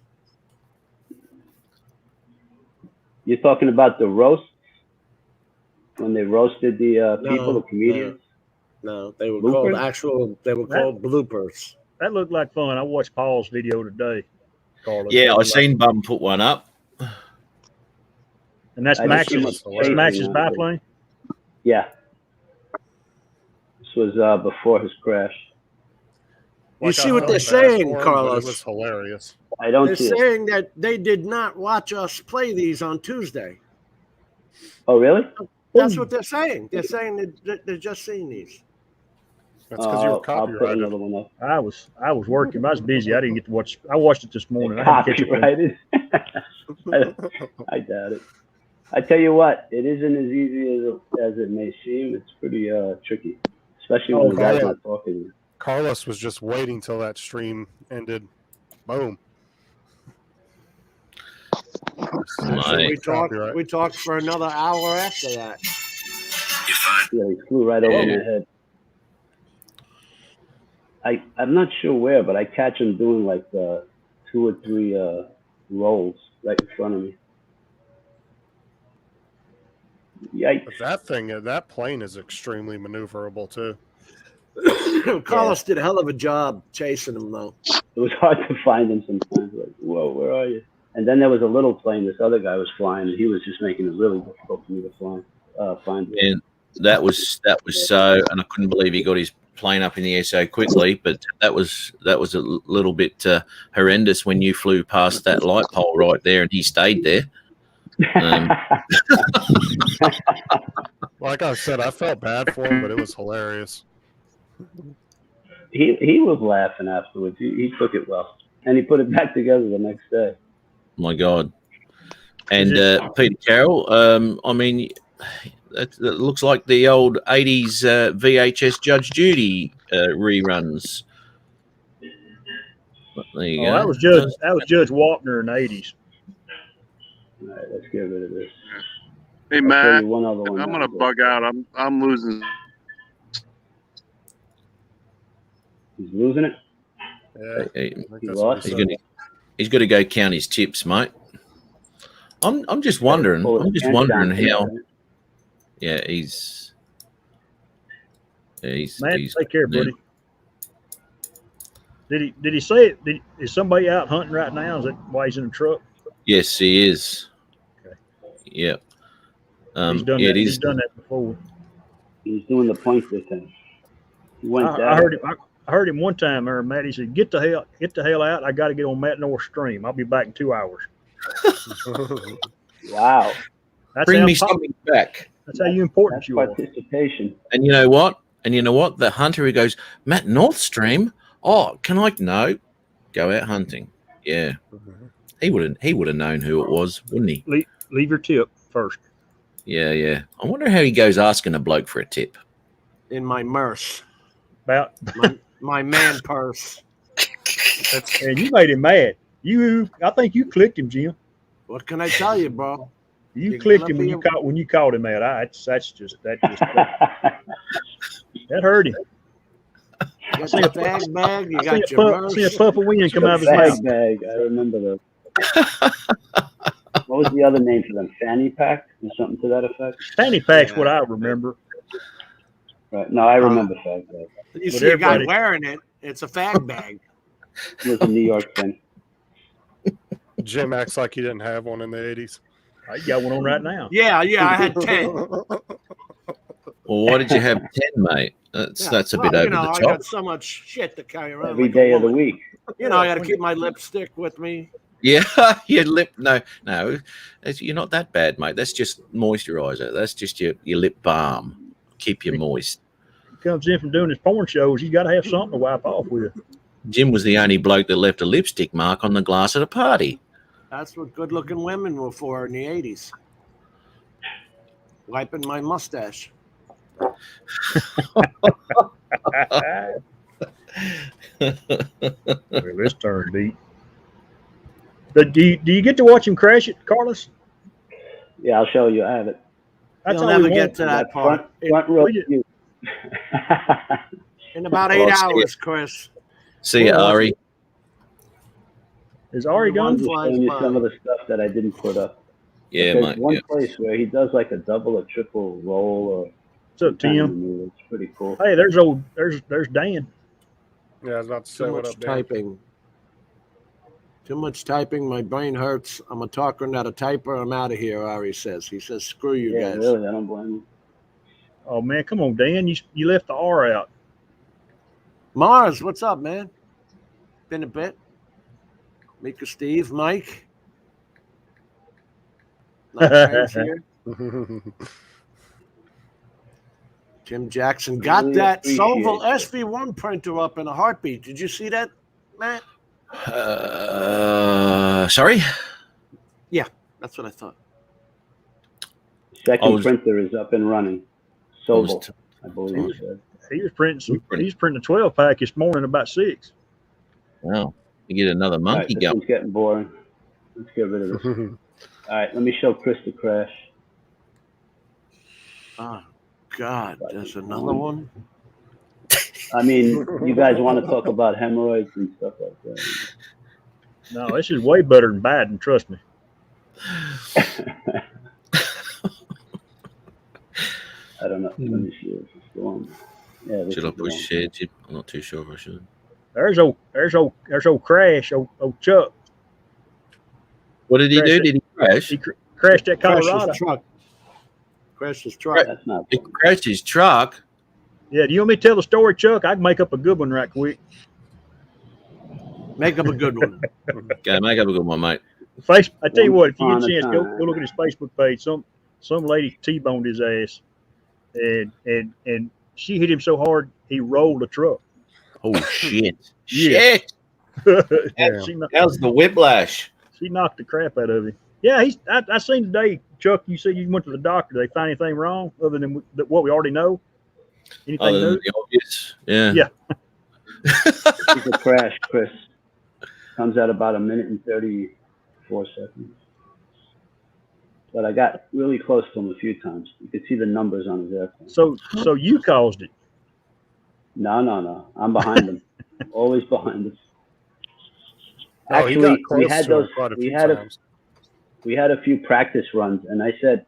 You're talking about the roasts when they roasted the people, No, the comedians. No, they were Bloopers? called bloopers. That looked like fun. I watched Paul's video today, Carlos. Yeah, That I looked like- seen Bum put one up. And that's I just Max's. seen That's what's Max's chasing biplane. Yeah. This was before his crash. You see I what felt they're bad saying, for him, but Carlos? It was hilarious. I don't They're see it. saying that they did not watch us play these on Tuesday. Oh, really? That's what they're saying. They're saying that they're just seeing these. That's because you were I'll put copyrighted. another one up. I was working. I was busy. I didn't get to watch. I watched it this morning. I didn't catch it. Copyrighted. I doubt it. I tell you what, it isn't as easy as it may seem. It's pretty tricky, especially when the guy's not talking. Carlos was just waiting till that stream ended Boom. Mate. We talked for another hour after that. Yeah, he flew right over my head. I'm not sure where, but I catch him doing like 2 or 3 rolls right in front of me. Yikes. But that plane is extremely maneuverable too. Carlos did a hell of a job chasing him, though. It was hard to find him sometimes. Like, whoa, where are you? And then there was a little plane this other guy was flying, and he was just making it really difficult for me to find him. And that was so, and I couldn't believe he got his plane up in the air so quickly. But that was a little bit horrendous when you flew past that light pole right there, and he stayed there. Like I said, I felt bad for him, but it was hilarious. He was laughing afterwards. He took it well, and he put it back together the next day. My God. And Peter Carroll, I mean, that looks like the old 80s VHS Judge Judy reruns. There you go. That was Judge Wapner in the 80s. All right, let's get rid of this. Hey I'll Matt, tell you one other one I'm now. gonna bug out. I'm losing. He's losing it. Yeah, He- I think He that's lost what it. he said. He's got to go count his tips, mate. I'm just wondering. Pull his I'm just pants wondering down, how. right? Yeah, he's Man, take care, buddy. Did he say it? Is somebody out hunting right now? Is that why he's in the truck? Yes, he is. Okay. Yeah. He's done yeah, that. it He's is. done that before. He's doing the pointer thing. He went down. I heard him. I heard him one time, there, Matt. He said, "Get the hell out! I got to get on Matt North stream. I'll be back in 2 hours." Wow. That's Bring how me something back. That's how important That's you are. participation. And you know what? The hunter who goes, Matt North stream. Oh, can I? No, go out hunting. Yeah, he would have known who it was, wouldn't he? Leave your tip first. Yeah. I wonder how he goes asking a bloke for a tip. In my merce, About my man purse. and you made him mad. I think you clicked him, Jim. What can I tell you, bro? You You're clicked gonna him when be you called him out. That hurt him. You got your bag bag. You See got your a merce. puff of wind come out of his Bag mouth. bag. I remember those. What was the other name for them? Fanny pack or something to that effect? Fanny pack's what Yeah. I remember. Right. No, I remember fag bag. You But see a guy everybody- wearing it. It's a fag bag. It was a New York thing. Jim acts like he didn't have one in the 80s. You got one on right now. Yeah. I had 10. Well, why did you have 10, mate? That's a bit Well, over I the top. got so much shit to carry around. Every like a day of the woman. week. I got to keep my lipstick with me. Yeah, your lip. No, you're not that bad, mate. That's just moisturizer. That's just your lip balm. Keep you moist. He comes in from doing his porn shows. He's got to have something to wipe off with. Jim was the only bloke that left a lipstick mark on the glass at a party. That's what good-looking women were for in the 80s. Wiping my mustache. Well, this turn beat. But do you get to watch him crash it, Carlos? Yeah, I'll show you. I have it. That's You'll all never we get want. to that part. Front row we did- view. In about Well, 8 I'll see hours, Chris. See ya, Ari. Is Ari I'm gone? just showing you some of the stuff that I didn't put up. Yeah, There's mate. one Yeah. place where he does like a double or triple roll or What's up, Tim? maneuver. It's pretty cool. Hey, there's Dan. Yeah, I was about to say Too what much up, Dan. typing. Too much typing. My brain hurts. I'm a talker, not a typer. I'm out of here, Ari says. He says, screw you Yeah, guys. really, I don't blame him. Oh man, come on, Dan. You left the R out. Mars, what's up, man? Been a bit. Mika, Steve, Mike. Nice friends here. Tim Jackson got Really that appreciate Soval it. SV1 printer up in a heartbeat. Did you see that, Matt? Sorry. That's what I thought. Second printer is up and running. Sobel, I believe he said. He was printing a 12-pack this morning about 6. Wow. You get another All right, monkey this going. one's getting boring. Let's get rid of this. All right, let me show Chris the crash. Oh, God, there's another one. I mean, you guys want to talk about hemorrhoids and stuff like that. No, this is way better than Biden. Trust me. I don't know. Let me see if it's the one. Yeah, this Should I is the push one. share, Jim? I'm not too sure if I should. There's old Crash, old Chuck. What did he Crash do? it. Did he crash? He crashed that Crashed Colorado. his truck. Crashed his truck. That's not. He crashed his truck. Yeah, do you want me to tell the story, Chuck? I can make up a good one right quick. Make up a good one. Okay, make up a good one, mate. I tell you what, if you Once get a chance, upon go a time. look at his Facebook page. Some lady T-boned his ass, and she hit him so hard he rolled a truck. Oh shit! Yeah. Shit! Yeah. How's the whiplash? She knocked the crap out of him. Yeah, I seen today, Chuck. You said you went to the doctor. Did they find anything wrong other than what we already know? Anything Other than new? the obvious, yeah. Yeah. It's a crash, Chris. Comes out about 1 minute and 34 seconds. But I got really close to him a few times. You could see the numbers on his airplane. So you caused it. No. I'm behind him. Always behind us. Oh, he got Actually, close we had to him those. quite a We few had times. we had a few practice runs, and I said,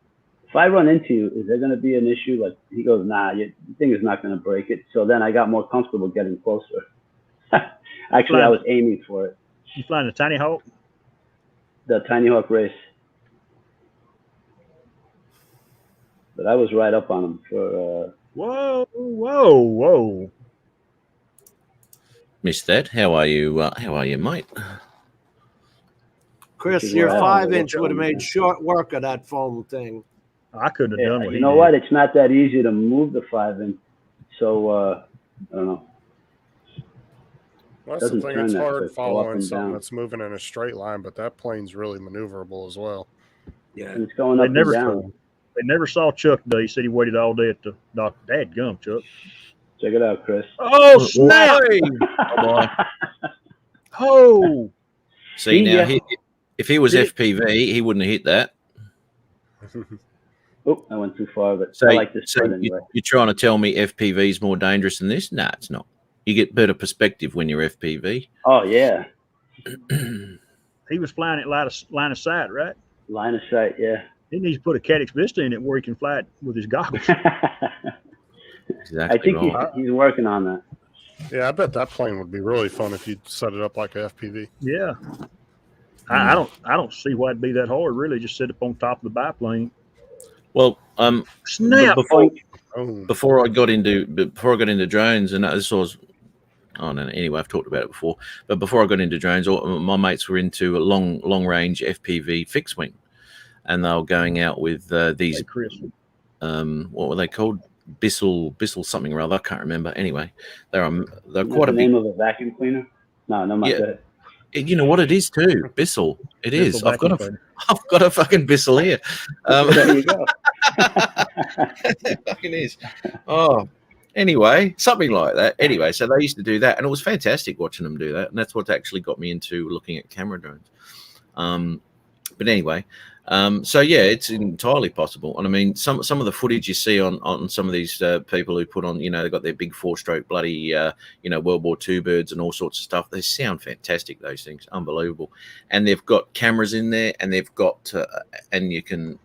if I run into you, is there going to be an issue? Like, he goes, nah, your thing is not going to break it. So then I got more comfortable getting closer. Actually, I was aiming for it. You flying a Tiny Hawk? The Tiny Hawk race. But I was right up on him for. Whoa. Missed that. How are you? How are you, mate? Chris, Wow. your 5-inch would have made short work of that foam thing. I couldn't have done what You he know did. what? It's not that easy to move the 5-inch. So, I don't know. Well, that's the doesn't thing. turn It's that hard quick, go up following and something down. that's moving in a straight line, but that plane's really maneuverable as well. Yeah. And it's going They up and never down. They never saw Chuck today. He said he waited all day at the doctor. Dad gum, Chuck. Check it out, Chris. Oh, snap! Oh, See now, Yeah. if he was Did it- FPV, he wouldn't have hit that. Oh, I went too far, but So, I like this so part anyway. you're trying to tell me FPV is more dangerous than this? Nah, it's not. You get better perspective when you're FPV. Oh, yeah. he was flying it line of sight, right? Line of sight, yeah. He needs to put a Caddx Vista in it where he can fly it with his goggles. Exactly I think right. he's working on that. Yeah, I bet that plane would be really fun if you set it up like a FPV. Yeah. I don't see why it'd be that hard. Really, just sit up on top of the biplane. Well, Snap! before I got into drones, and this was, oh no, anyway, I've talked about it before. But before I got into drones, all my mates were into a long range FPV fixed wing, and they were going out with these Hey, Chris. what were they called? Bissell something or other. I can't remember. Anyway, they're Is quite the a name big. of a vacuum cleaner? No, my Yeah. bad. You know what it is too, Bissell. It is. Bissell I've got vacuum I've got a fucking Bissell here. There you go. It fucking is. Oh, anyway, something like that. Anyway, so they used to do that, and it was fantastic watching them do that, and that's what actually got me into looking at camera drones. But anyway, so yeah, it's entirely possible. And I mean, some of the footage you see on some of these people who put on, they've got their big 4-stroke bloody, World War II birds and all sorts of stuff. They sound fantastic. Those things, unbelievable. And they've got cameras in there, and they've got, and you can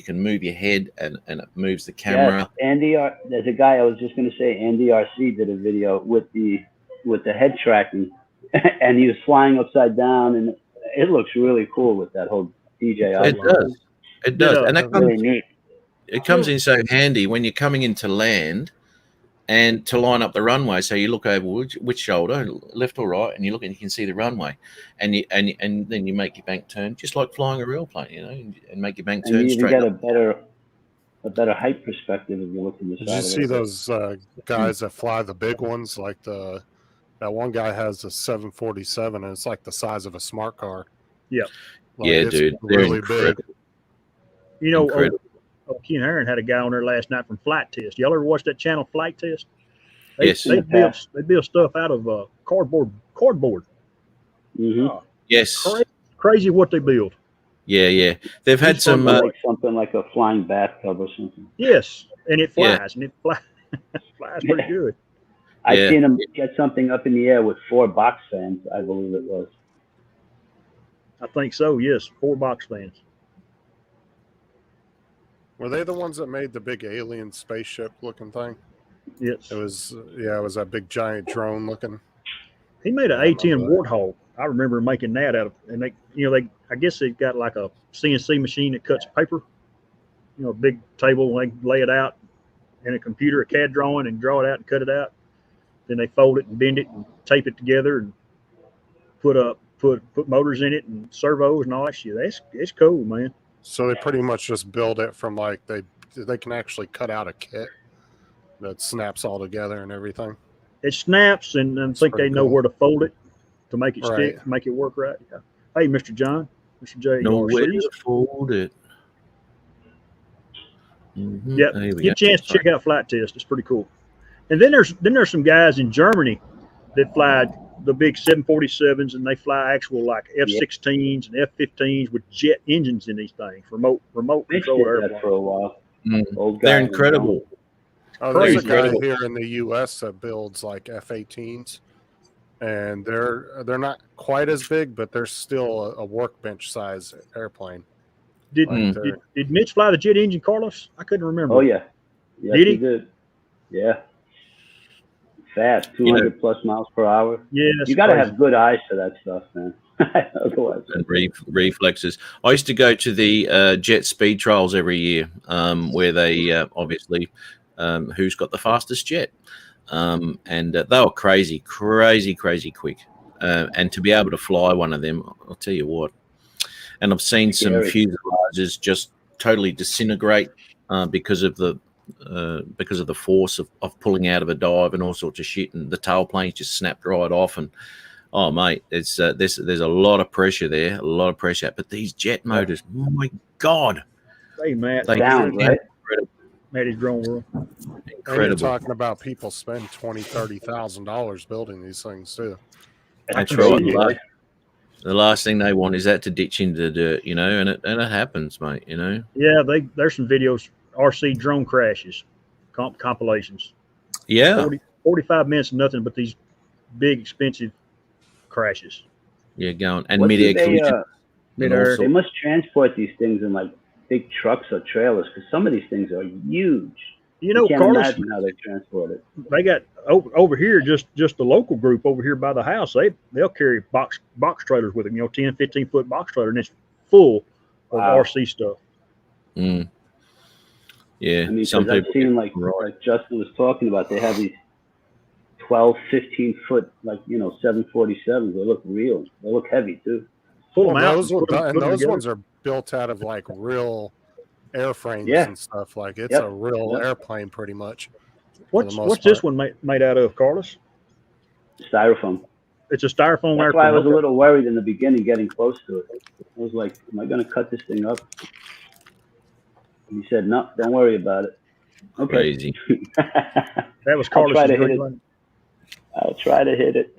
move your head, and it moves the camera. Yes, there's a guy I was just going to say. Andy RC did a video with the head tracking, and he was flying upside down, and it looks really cool with that whole DJI. It does, Yeah, and that Really neat. it comes in so handy when you're coming into land and to line up the runway. So you look over which shoulder, left or right, and you look and you can see the runway, and then you make your bank turn, just like flying a real plane, and make your bank And turn you even straight get up. a better height perspective if you look in the Did side. you of see it. those guys that fly the big ones? Like that one guy has a 747, and it's like the size of a smart car. Yeah. Like, Yeah, it's dude, they're really incredible. big. You know, Incredible. Ken Heron had a guy on there last night from Flight Test. Y'all ever watch that channel Flight Test? Yes. They build stuff out of cardboard. Mm-hmm. Oh, Yes. crazy what they build. Yeah. They've had some. like something like a flying bathtub or something. Yes, and it Yeah. flies, and it flies pretty good. I Yeah. seen him get something up in the air with 4 box fans, I believe it was. I think so. Yes, 4 box fans. Were they the ones that made the big alien spaceship looking thing? Yes, It was that big giant drone looking. he made an I A10 remember that. Warthog. I remember making that out of, and they, I guess they got like a CNC machine that cuts paper. A big table, and they lay it out in a computer, a CAD drawing, and draw it out and cut it out. Then they fold it and bend it and tape it together and put motors in it and servos and all that shit. It's cool, man. So they pretty much just build it from like they can actually cut out a kit that snaps all together and everything. It snaps, and I think they pretty know cool. where to fold it to make it stick, Right. make it work right. Yeah. Hey, Mr. John, Mr. J. Nowhere RCs. to fold it. Mhm. Yep. There we Get a go. chance to check out Flight Test. It's pretty cool. And then there's some guys in Germany that fly the big 747s, and they fly actual like F-16s and F-15s with jet engines in these things, remote Mitch control did that airplanes. for a while. Mm. Old guy They're in incredible. Oh, there's a Crazy. guy Incredible. here in the U.S. that builds like F-18s, and they're not quite as big, but they're still a workbench size airplane. Did, Like did Mitch fly the jet engine, Carlos? I couldn't remember. Oh yeah, yes, Did he? did. Yeah, fast, 200 plus miles per hour. Yeah, that's You got to crazy. have good eyes for that stuff, man. Otherwise, And reflexes. I used to go to the jet speed trials every year, where they obviously who's got the fastest jet, and they were crazy quick, and to be able to fly one of them, I'll tell you what. And I've seen some Scary. fuselages just totally disintegrate because of the force of pulling out of a dive and all sorts of shit, and the tailplanes just snapped right off. And oh mate, it's there's a lot of pressure there, a lot of pressure. But these jet motors, oh my god, Hey, Matt. They- sound right. Matt is drone world. And you're incredible. talking about people spend $20,000-$30,000 building these things too. That's crazy, right. The last thing they want is that to ditch into the dirt, and it happens, mate. Yeah, there's some videos, RC drone crashes, compilations. Yeah, 45 minutes of nothing but these big, expensive crashes. yeah, going and What do mid-air they, collision. and Mid-air. all They must transport these things in like big trucks or trailers because some of these things are huge. You know, can't Carlos, imagine how they transport it. they got over here, just the local group over here by the house. They'll carry box trailers with them, 10, 15-foot box trailer, and it's full of Wow. RC stuff. Mm. Yeah, I mean, some because I've people. seen like right. Justin was talking about, they have these 12, 15 foot, 747s. They look real. They look heavy too. Pull Well, them out. those and put them those together. ones are built out of like real airframes Yeah. and stuff. Like it's Yep. a real Yep. airplane, pretty much. What's most what's this part. one made out of, Carlos? Styrofoam. It's a styrofoam That's why I airplane. was a Okay. little worried in the beginning getting close to it. I was like, am I going to cut this thing up? And he said, no, don't worry about it. Okay. Crazy. That was I'll Carlos. try to hit it. I'll try to hit it.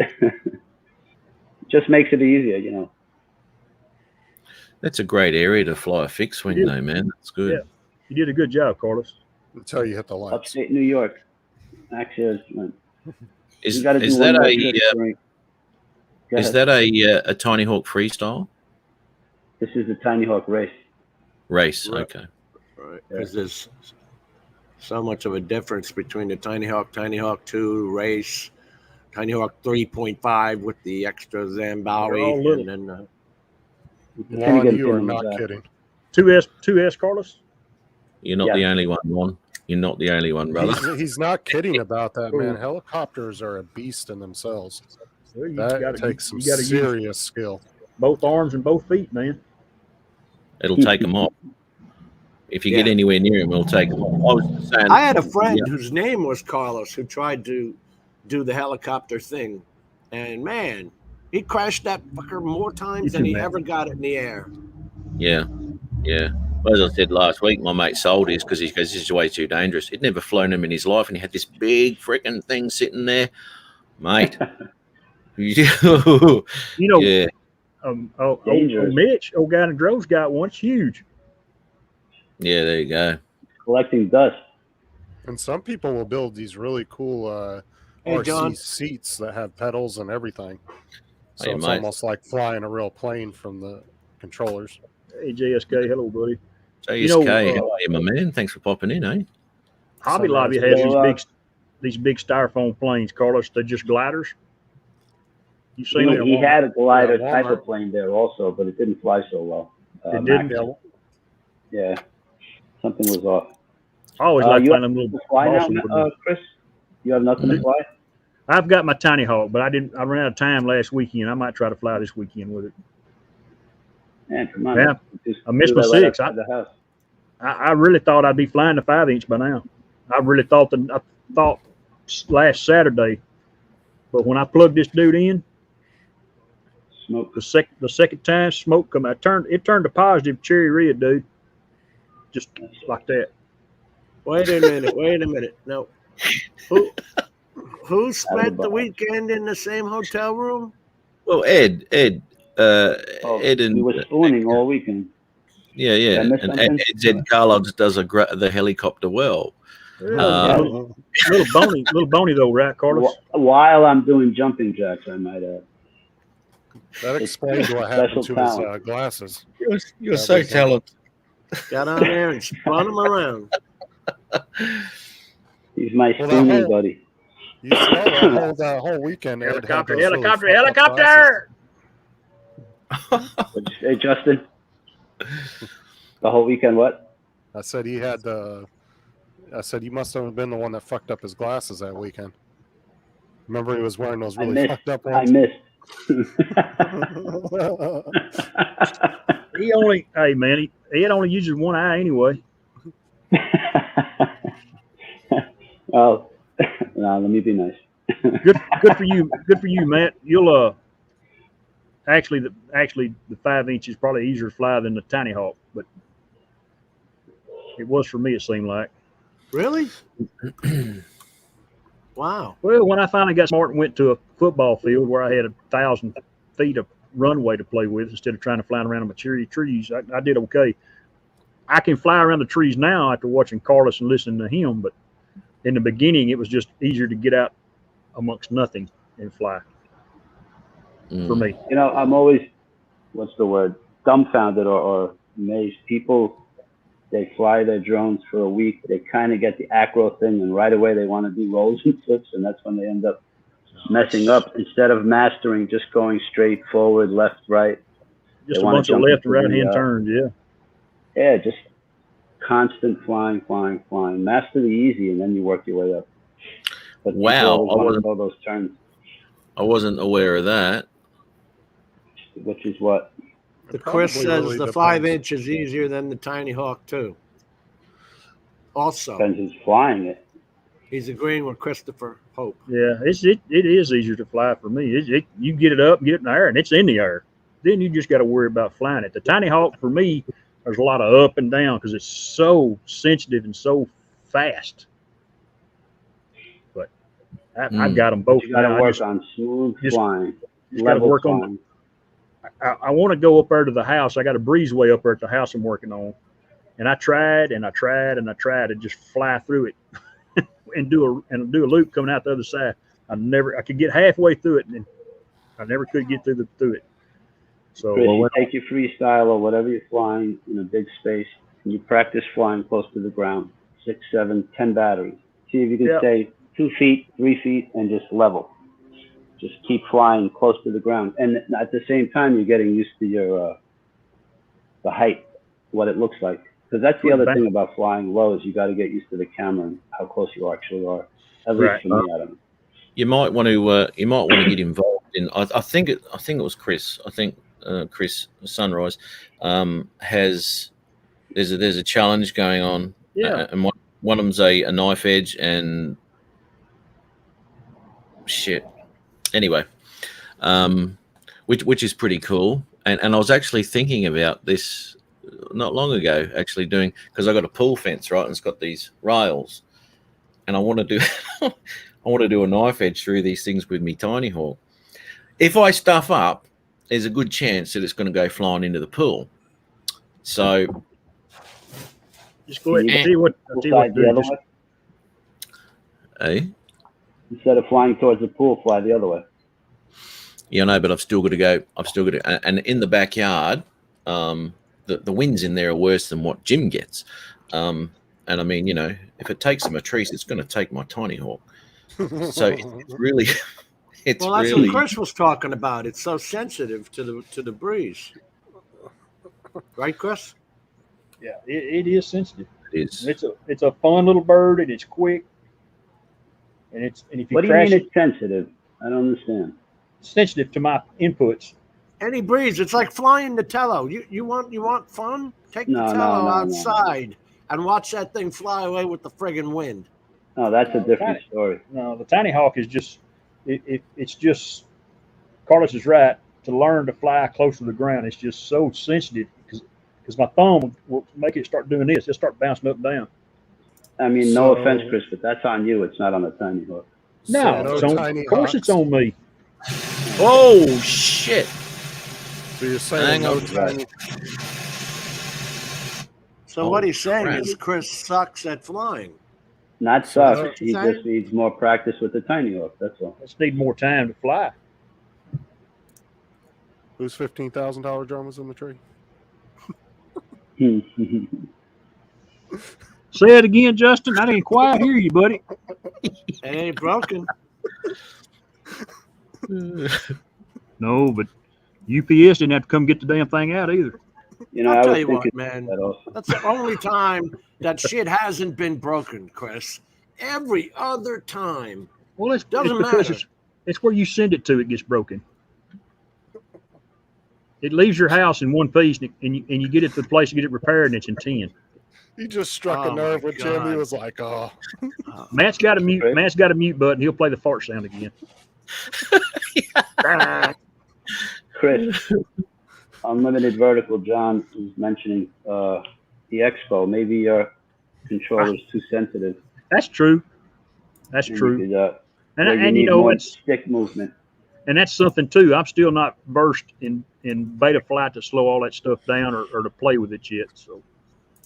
Just makes it easier. That's a great area to fly a fixed wing, Yeah. though, man. That's good. Yeah. You did a good job, Carlos. Until you hit the lights. Upstate New York. Actually, Is you got to do is one that more a trip during- Go is ahead. that a Tiny Hawk freestyle This is the Tiny Hawk race. race? Right. Okay. Right, because there's so much of a difference between the Tiny Hawk 2 race, Tiny Hawk 3.5 with the extra They're all Zambawi, little. and then Juan, Finnegan you are Finnegan not was out. kidding. 2S, Carlos. You're not Yeah. the only one, Ron. You're not the only one, brother. He's not kidding about that, man. Helicopters are a beast in themselves. Well, you That gotta- takes some you gotta use serious skill. both arms and both feet, man. It'll take them off. If you get Yeah. anywhere near him, it'll take them off. I was just saying. I had a friend Yeah. whose name was Carlos who tried to do the helicopter thing, and man, he crashed that fucker more times You than too, he man. ever got it in the air. Yeah. Well, as I said last week, my mate sold his because he goes, "This is way too dangerous." He'd never flown him in his life, and he had this big freaking thing sitting there, mate. You know, Yeah. Mitch, old guy in the drove's got one. It's huge. Yeah, there you go. Collecting dust. And some people will build these really cool Hey, RC John. seats that have pedals and everything. So Hey, it's mate. almost like flying a real plane from the controllers. Hey, JSK, hello, buddy. JSK, how are you, my man? Thanks for popping in, eh? Hobby Sunrise Lobby has Boulevard. these big styrofoam planes, Carlos. They're just gliders. You seen them? He had a glider Yeah, type Walmart. of plane there also, but it didn't fly so well. It Mac- didn't? Yeah, something was off. I always like you flying have them to little fly now, Boston balloons. Chris? You have nothing to fly? I've got my Tiny Hawk, but I ran out of time last weekend. I might try to fly this weekend with it. Man, come on. Yeah, Just I missed do my that right 6. outside the house. I really thought I'd be flying the 5-inch by now. I really thought last Saturday, but when I plugged this dude in, Smoke. the second time smoke come out, it turned to positive cherry red, dude. Just like that. Wait a minute. No. Who spent the weekend in the same hotel room? Well, Ed, Oh, Ed we and were spooning all weekend. yeah, Did I miss and something? Ed said Carlos does the helicopter well. Yeah, little bony though, right, Carlos? While I'm doing jumping jacks, I might add. That explains what Special happened to talent. his glasses. You're so talented. Got on there and spun him around. He's my Well, spooning buddy. You saw that whole weekend. Ed had Helicopter, those really helicopter, fucked up helicopter! What'd you say, Justin? The whole weekend, what? glasses. I said he had the. I said you must have been the one that fucked up his glasses that weekend. Remember, he was wearing those really missed. fucked up I ones. missed. Hey man, he only uses one eye anyway. Oh, no, let me be nice. Good for you, Matt. You'll actually the 5-inch is probably easier to fly than the Tiny Hawk, but it was for me. It seemed like. Really? Wow. Well, when I finally got smart and went to a football field where I had 1,000 feet of runway to play with instead of trying to fly around the trees, I did okay. I can fly around the trees now after watching Carlos and listening to him, but in the beginning, it was just easier to get out amongst nothing and fly for me. You know, I'm always, what's the word, dumbfounded or amazed. People, they fly their drones for a week. They kind of get the acro thing, and right away they want to do rolls and flips, and that's when they end up messing up. Instead of mastering just going straight forward, left, right. Just They a wanna bunch of jump left and into right hand the, turns, yeah. Yeah, just constant flying. Master the easy, and then you work your way up. But people Wow, always want to know those turns, I wasn't aware of that. which is what? The It Chris probably says really the depends. 5-inch is easier than the Tiny Hawk too. Also, Depends who's flying it. he's agreeing with Christopher Hope. Yeah, it is easier to fly for me. You get it up, get it in the air, and it's in the air. Then you just got to worry about flying it. The Tiny Hawk for me, there's a lot of up and down because it's so sensitive and so fast. But I've got them both. You got to now. work on smooth just- flying, just gotta level work on- flying. I want to go up there to the house. I got a breezeway up there at the house I'm working on, and I tried to just fly through it and do a loop coming out the other side. I could get halfway through it, and I never could get through it. So Chris, you take your freestyle or whatever you're flying in a big space, and you practice flying close to the ground, 6, 7, 10 batteries. See if you can Yeah. stay 2 feet, 3 feet, and just level. Just keep flying close to the ground, and at the same time, you're getting used to your the height, what it looks like. Because that's the other thing about flying low is you got to get used to the camera and how close you actually are. At least Right. for me, I don't know. You might want to get involved in. I think it was Chris. I think Chris Sunrise has. There's a challenge going on. Yeah. And one of them's a knife edge and shit. Anyway, which is pretty cool. And I was actually thinking about this not long ago, actually doing, because I got a pool fence, right, and it's got these rails, and I want to do I want to do a knife edge through these things with me Tiny Hawk. if I stuff up, there's a good chance that it's going to go flying into the pool. So Just go ahead. Can I'll tell you what. I'll tell you what Slide to the do. other Just, way. eh? Instead of flying towards the pool, fly the other way. Yeah, no, but I've still got to go. I've still got to, and in the backyard, the winds in there are worse than what Jim gets. And I mean, you know, if it takes him a trees, it's going to take my tiny hawk. So it's really, it's Well, that's really. what Chris was talking about. It's so sensitive to the breeze, right, Chris? yeah, it is sensitive. It is. It's a fun little bird, and it's quick. And if you What do you crash mean it, it's sensitive? I don't understand. it's sensitive to my inputs. Any breeze, it's like flying the tello. You want fun? Take No, the no, tello no, no. outside and watch that thing fly away with the friggin' wind. No, that's a No, different tiny- story. No, the tiny hawk is just it's just Carlos is right to learn to fly close to the ground. It's just so sensitive because my thumb will make it start doing this. It'll start bouncing up and down. I mean, no So- offense, Chris, but that's on you. It's not on the tiny hawk. No, no it's on, tiny of course hawks. it's on me. Oh shit! So you're saying Hang no on. tiny. So Oh, what he's saying crap. is Chris sucks at flying. Not So sucks. that's what He you're saying? just needs more practice with the tiny hawk. That's all. I just need more time to fly. Whose $15,000 drum is in the tree? Say it again, Justin. I didn't quite hear you, buddy. It ain't broken. No, but UPS didn't have to come get the damn thing out either. You know, I'll I tell was you thinking what, man. that also. That's the only time that shit hasn't been broken, Chris. Every other time. Well, it's Doesn't because matter. it's where you send it to. It gets broken. It leaves your house in one piece, and you get it to the place to get it repaired, and it's in 10. He just struck Oh, a nerve my with Jim. He God. was like, "Oh, Matt's got a mute. Right. Matt's got a mute button. He'll play the fart sound again. Chris, Unlimited Vertical, John was mentioning the Expo. Maybe your controller's too sensitive. That's true. That's and true. You could, And where you you need know more it's stick movement. and that's something too. I'm still not versed in beta flight to slow all that stuff down or to play with it yet. So,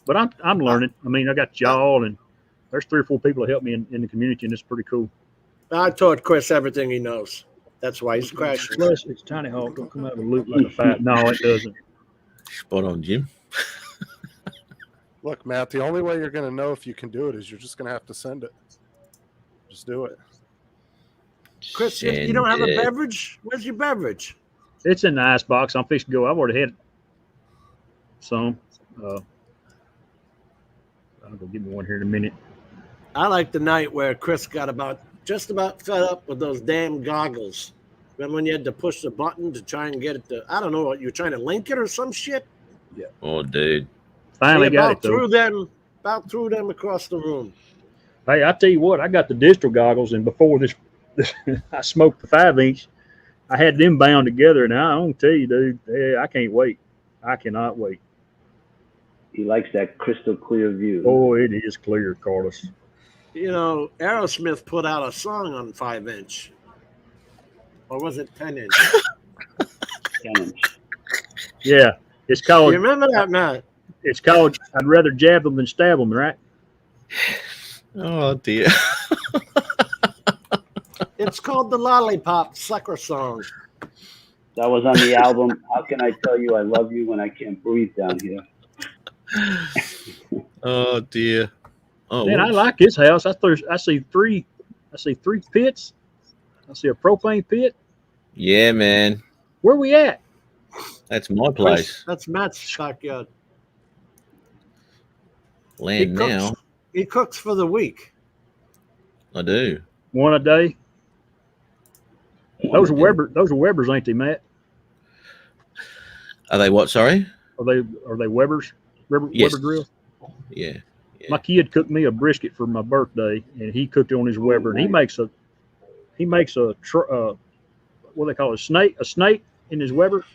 but I'm learning. I mean, I got y'all and there's 3 or 4 people that help me in the community, and it's pretty cool. I taught Chris everything he knows. That's why he's crashing. Plus, it's Tiny Hawk. Don't come out of the loop like a fat. No, it doesn't. Spot on, Jim. look, Matt. The only way you're going to know if you can do it is you're just going to have to send it. Just do it." Chris, you don't have a Send it. beverage? Where's your beverage? It's in the ice box. I'm fixing to go. I've already had some. I'll go get me one here in a minute. I like the night where Chris got just about fed up with those damn goggles. Remember when you had to push the button to try and get it to, I don't know, what you were trying to link it or some shit? Oh, dude. Finally He got about it though. threw them across the room. Hey, I tell you what, I got the digital goggles, and before this I smoked the 5-inch. I had them bound together, and I don't tell you, dude, I can't wait. I cannot wait. He likes that crystal clear view. Oh, it is clear, Carlos. You know, Aerosmith put out a song on 5-inch. Or was it 10-inch? 10-inch. Yeah, it's You called. remember that, Matt? It's called. I'd rather jab them than stab them, right? Oh dear. It's called the Lollipop Sucker Song. That was on the album. How can I tell you I love you when I can't breathe down here? Oh dear. Oh, Man, I whoops. like his house. I see three pits. I see a propane pit. Yeah, man. Where we at? That's my place. That's Matt's backyard. Land He cooks. now. He cooks for the week. I do. One a day. Those are Weber's, ain't they, Matt? Are they what? Sorry. Are they Weber's? Yes. Weber grill. Yeah. My kid cooked me a brisket for my birthday, and he cooked it on his Weber. And he makes a what do they call it? A snake in his Weber,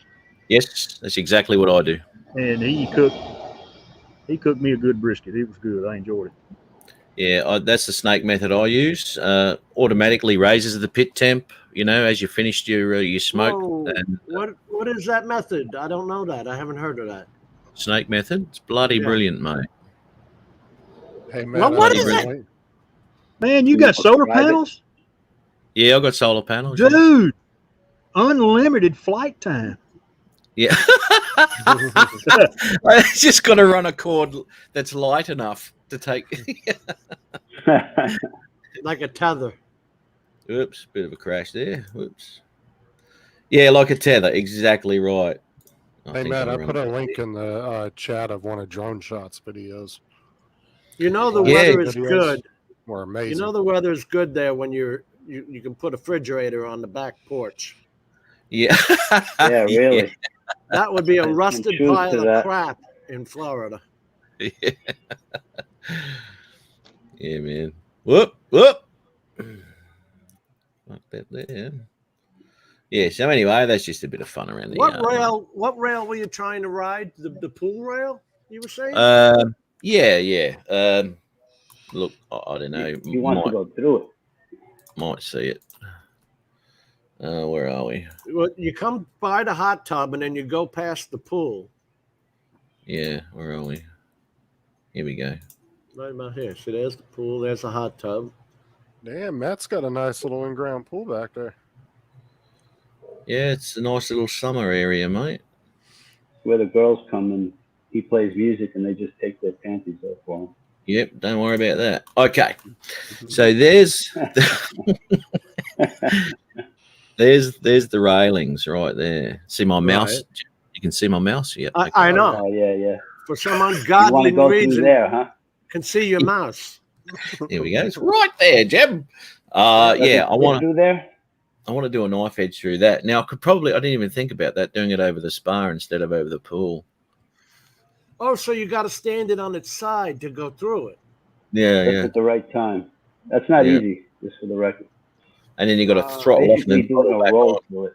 Yes, that's exactly what I do. and he cooked me a good brisket. It was good. I enjoyed it. Yeah, that's the snake method I use. Automatically raises the pit temp, You know, as you finished your smoke Whoa. and What is that method? I don't know that. I haven't heard of that. snake method. It's bloody Yeah. brilliant, mate. Hey, Well, Matt, what I is got a it? link. Man, you Can got you solar describe it? panels? Yeah, I've got solar panels. yeah. Dude, unlimited flight time. Yeah. I just got to run a cord that's light enough to take. Like a tether. Oops, bit of a crash there. Whoops. Yeah, like a tether. Exactly right. Hey, Matt, I put a link in the chat of one of Drone Shot's videos. You know the Yeah. weather is Videos good. were amazing. You know the weather is good there when you can put a refrigerator on the back porch. Yeah. Yeah, really. That would be a Some rusted truth pile to of that. crap in Florida. Yeah. Yeah, man. Whoop, whoop. Like that there. Yeah, so anyway, that's just a bit of fun around the What yard. rail? What rail were you trying to ride? The pool rail? You were saying? Yeah. Look, I don't know. You want to go through it. Might see it. Where are we? Well, you come by the hot tub and then you go past the pool. Yeah, where are we? Here we go. Right about here. See, there's the pool. There's the hot tub. Damn, Matt's got a nice little in-ground pool back there. Yeah, it's a nice little summer area, mate. Where the girls come and he plays music and they just take their panties off for him. Yep, don't worry about that. Okay, so there's there's the railings right there. See my mouse? Right. You can see my mouse? Yep. I know. Oh, yeah. For some You want to ungodly go through reason, there, huh? can see your mouse. Here we go. It's right there, Jeb. Does it Yeah, I fit want through there. to do a knife edge through that. Now I didn't even think about that, doing it over the spa instead of over the pool. Oh, so you got to stand it on its side to go through it. Yeah, Just yeah. at the right time. That's not Yeah. easy, just for the record. And then you got to throttle off and Basically then doing throttle a back roll on. through it.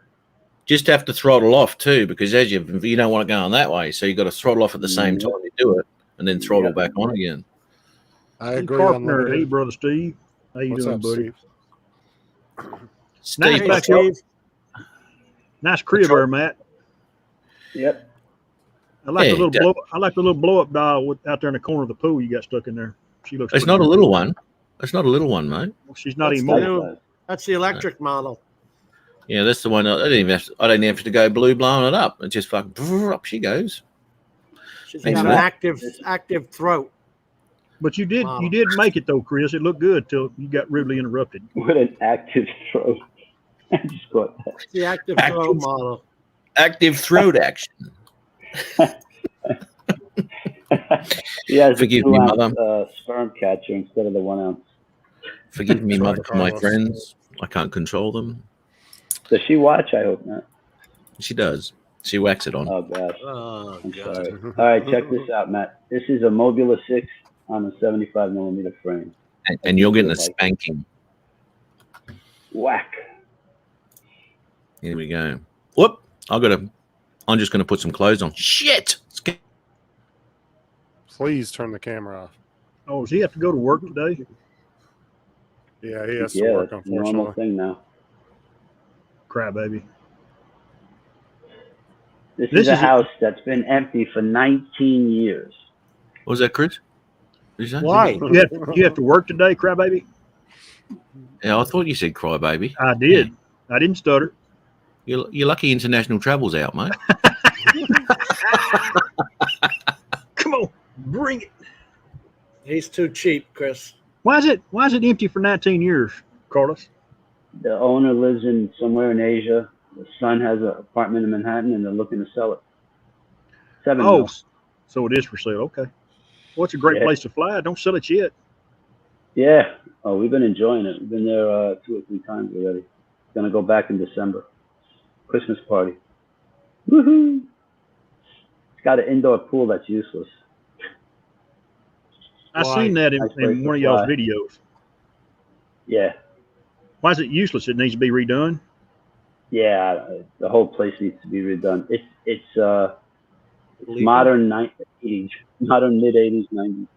Just have to throttle off too, because as you don't want to go on that way, so you got to throttle off at the same time you do it, and then throttle back on again. I Hey, agree. Carpenter. Hey, Unlimited. brother Steve. How you What's doing, up, buddy? Steve? Steve, Nice back Steve. here. Nice crib there, Matt. Yep. I like Yeah, the little blow up dial out there in the corner of the pool you got stuck in there. She looks. it's pretty not a good. little one. It's not a little one, mate. She's not That's even the more. new- That's the electric model. Yeah, that's the one. I didn't even have to go blue blowing it up. It just fucking up she goes. She's Thanks got for an that. active throat. But you did Wow. make it though, Chris. It looked good till you got rudely interrupted. With an active throat. I just got that. It's the active Active. throat model. Active throat action. He has Forgive a me, 2-ounce, mother. sperm catcher instead of the 1 ounce. Forgive me, Sorry, mother, for my Carlos. friends. I can't control them. Does she watch? I hope not. She does. She whacks it on. Oh gosh, Oh, I'm God. sorry. All right, check this out, Matt. This is a Mobula 6 on a 75 millimeter frame. And you're getting a spanking. Whack. Here we go. Whoop. I'm just gonna put some clothes on. Shit. Please turn the camera off. Oh, does he have to go to work today? Yeah, he has to Yeah, work, that's the normal unfortunately. thing now. Cry baby. This This is a is- house that's been empty for 19 years. What was that, Chris? What did you say? Why? You have to work today, cry baby? Yeah, I thought you said cry baby. I did. I didn't stutter. You're lucky international travel's out, mate. Come on, bring it. He's too cheap, Chris. Why is it empty for 19 years, Carlos? The owner lives in somewhere in Asia. The son has an apartment in Manhattan, and they're looking to sell it. 7 Oh, mil. so it is for sale. Okay. Well, it's a great Yeah. place to fly. Don't sell it yet. Yeah. Oh, we've been enjoying it. We've been there 2 or 3 times already. Gonna go back in December. Christmas party. Woohoo! It's got an indoor pool that's useless. I Why? seen that in Nice place one to of y'all's fly. videos. Yeah. Why is it useless? It needs to be redone. Yeah. The whole place needs to be redone. It's Leaving. modern 80s, modern mid 80s, 90s.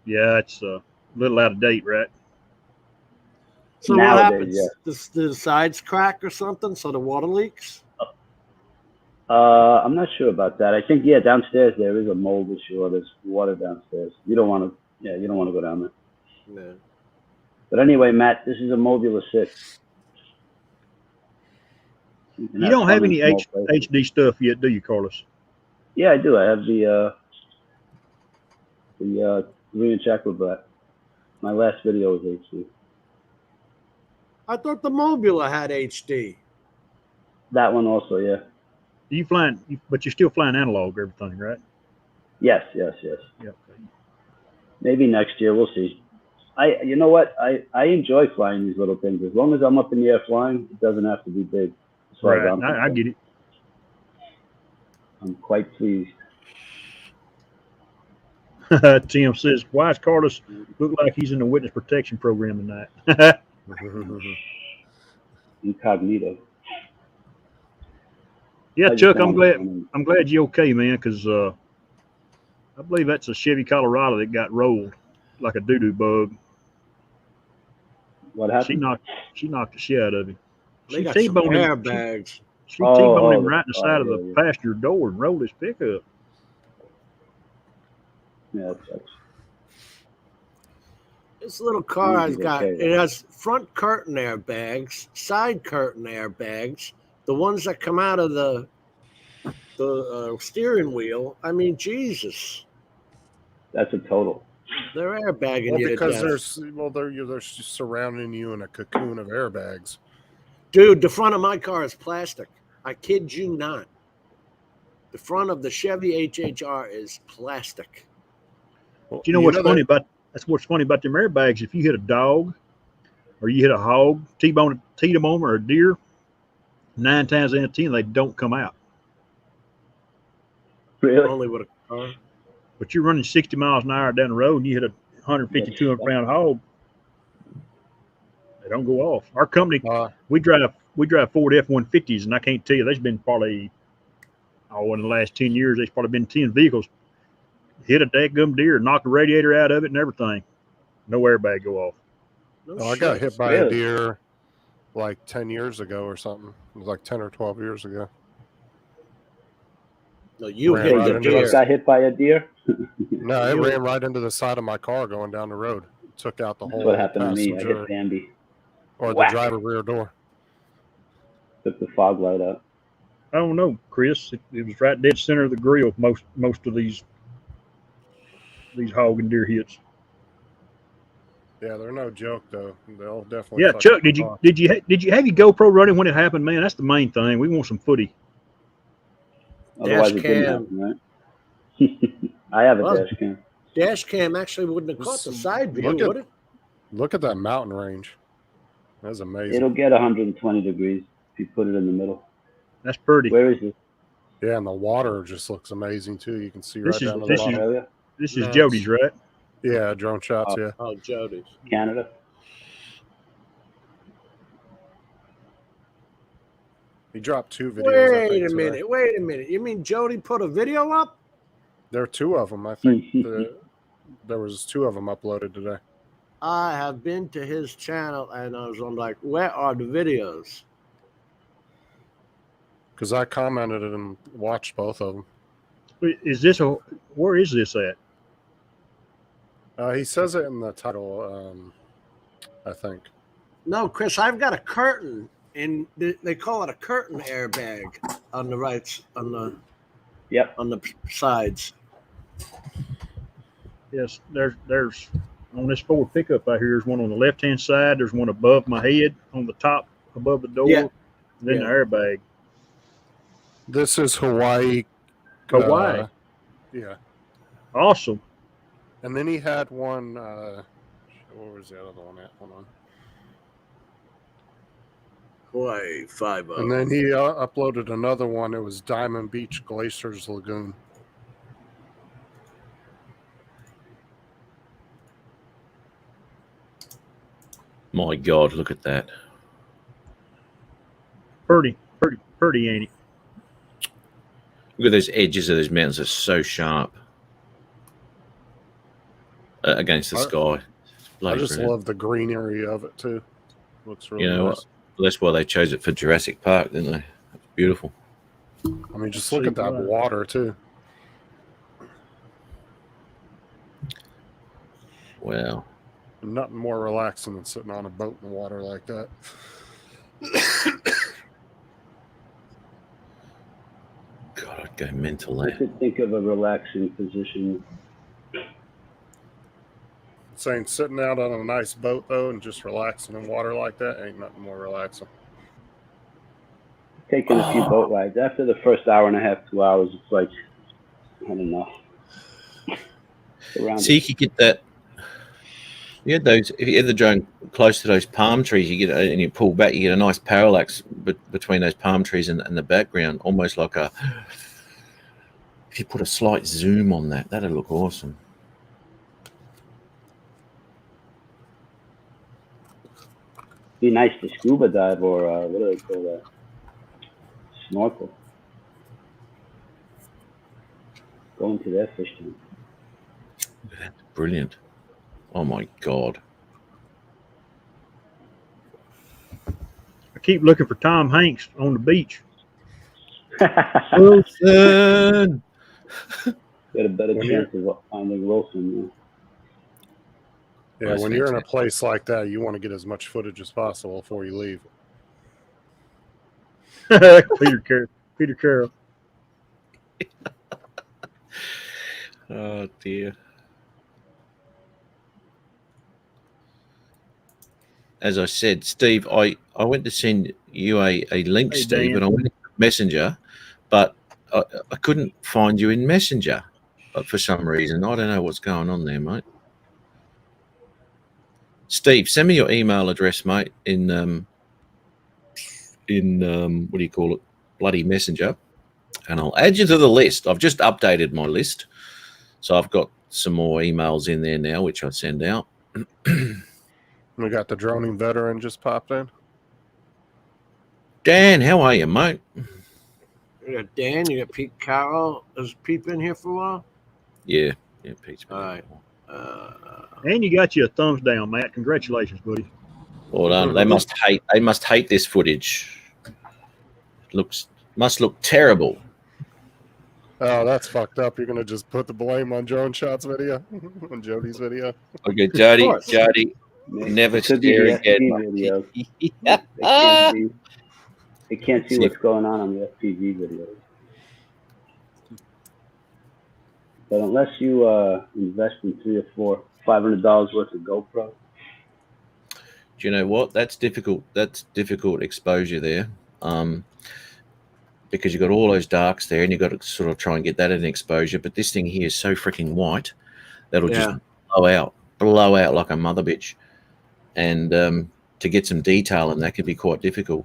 Yeah, it's a little out of date, right? So Nowadays, what happens? The sides crack or something, so the water leaks? I'm not sure about that. I think downstairs there is a mold issue or there's water downstairs. You don't want to go down there. No. But anyway, Matt, this is a Mobula 6. You don't have any HD stuff yet, do you, Carlos? Yeah, I do. I have the 3-inch Acrobat. My last video was HD. I thought the Mobula had HD. That one also, yeah. But you're still flying analog everything, right? Yes. Yeah. Maybe next year, we'll see. You know what? I enjoy flying these little things. As long as I'm up in the air flying, it doesn't have to be big. As far as I'm Right. I get it. I'm quite pleased. Tim says, why does Carlos look like he's in the witness protection program tonight? Incognito. Yeah, Chuck, I'm glad you're okay, man, because I believe that's a Chevy Colorado that got rolled like a doo-doo bug. What happened? She knocked the shit out of him. They got some T-boned him. airbags. She T-boned him right in the oh, side of yeah, the yeah. passenger door and rolled his pickup. Yeah, that sucks. This little car Easy I've to got, carry. it has front curtain airbags, side curtain airbags, the ones that come out of the steering wheel. I mean, Jesus, That's a total. they're airbagging Well, you to because death. they're surrounding you in a cocoon of airbags. Dude, the front of my car is plastic. I kid you not. The front of the Chevy HHR is plastic. Well, Do you know what's funny about them airbags? If you hit a dog or you hit a hog, T-bone them or a deer, 9 times out of 10 they don't come out. Really? Only with a car. But you're running 60 miles an hour down the road and you hit a 150, 200 pound hog, they don't go off. Our company, we drive Ford F-150s, and I can't tell you, there's been probably, in the last 10 years, there's probably been 10 vehicles hit a dadgum deer, knock the radiator out of it and everything. No airbag go off. No I got shit. hit by a Really? deer like 10 years ago or something. It was like 10 or 12 years ago. No, you Ran hit right the into You us. deer. got hit by a deer? No, it You- ran right into the side of my car going down the road. Took out the That's whole what happened to me. I passenger hit Bambi. or the Whack. driver rear door. Took the fog light out. I don't know, Chris. It was right dead center of the grill. Most of these hog and deer hits. Yeah, they're no joke though. They'll definitely. Yeah, fuck Chuck, up did the you car. did you have your GoPro running when it happened, man? That's the main thing. We want some footy. Otherwise, it didn't cam. happen, right? I have a Well, dash cam. Dash cam actually wouldn't have caught the side view, Look at- would it? Look at that mountain range. That's amazing. It'll get 120 degrees if you put it in the middle. That's pretty. Where is it? Yeah, and the water just looks amazing too. You can see This right is- down to the this bottom. Australia? This is No, Jody's, right? Yeah, drone shots. Yeah. Oh, Jody's. Canada? He dropped 2 videos. I Wait think, a today. minute. You mean Jody put a video up? There are 2 of them. I think there was 2 of them uploaded today. I have been to his channel and I'm like, where are the videos? Because I commented and watched both of them. Where is this at? He says it in the title, I think. No, Chris, I've got a curtain, and they call it a curtain airbag on the right, on the sides. Yes, there's on this Ford pickup out here. There's one on the left hand side. There's one above my head on the top above the door. Yeah. And then Yeah. the airbag. This is Hawaii. Hawaii. Yeah. Awesome. And then he had one. What was the other one at? Hold on. Hawaii 5 And then he uploaded another one. It was Diamond Beach Glaciers Lagoon. My God, look at that. Pretty, ain't it? Look at those edges of those mountains. They're so sharp against the sky. I Bloody just brilliant. love the greenery of it too. Looks really You know, nice. that's why they chose it for Jurassic Park, didn't they? It's beautiful. I mean, just look at that Right. water too. Wow. Nothing more relaxing than sitting on a boat in the water like that. God, I'd go mental I there. could think of a relaxing position. Saying sitting out on a nice boat though and just relaxing in water like that ain't nothing more relaxing. Taking a few boat rides. After the first hour and a half, 2 hours, it's like, I don't know. Around So you could get that. You had those. If you had the drone close to those palm trees, you get and you pull back, you get a nice parallax between those palm trees and the background, almost like a. If you put a slight zoom on that, that'd look awesome. Be nice to scuba dive or what do they call that? Snorkel. Go into their fish tank. That's brilliant. Oh my God. I keep looking for Tom Hanks on the beach. Wilson. Got a better When chance of finding Wilson. Yeah, That's when you're in a fantastic. place like that, you want to get as much footage as possible before you leave. Peter Carroll. Oh dear. As I said, Steve, I went to send you a link, Hey, Steve, Dan. and I went into Messenger, but I couldn't find you in Messenger for some reason. I don't know what's going on there, mate. Steve, send me your email address, mate, in what do you call it? Bloody Messenger, and I'll add you to the list. I've just updated my list, so I've got some more emails in there now, which I send out. We got the droning veteran just popped in. Dan, how are you, mate? You got Dan, you got Pete Carroll. Has Pete been here for a while? Yeah, Pete's been All here right. before. And you got you a thumbs down, Matt. Congratulations, buddy. Well done. They must hate this footage. Must look terrible. Oh, that's fucked up. You're gonna just put the blame on Drone Shot's video, on Jody's video. Okay, Jody, course. never It could be stare the again. FPV video. They can't see what's going on the FPV videos. But unless you invest in $300 or $500 worth of GoPro, Do you know what? That's difficult. That's difficult exposure there, because you've got all those darks there, and you've got to sort of try and get that in exposure. But this thing here is so freaking white that'll just blow out like a mother bitch. And to get some detail in that can be quite difficult.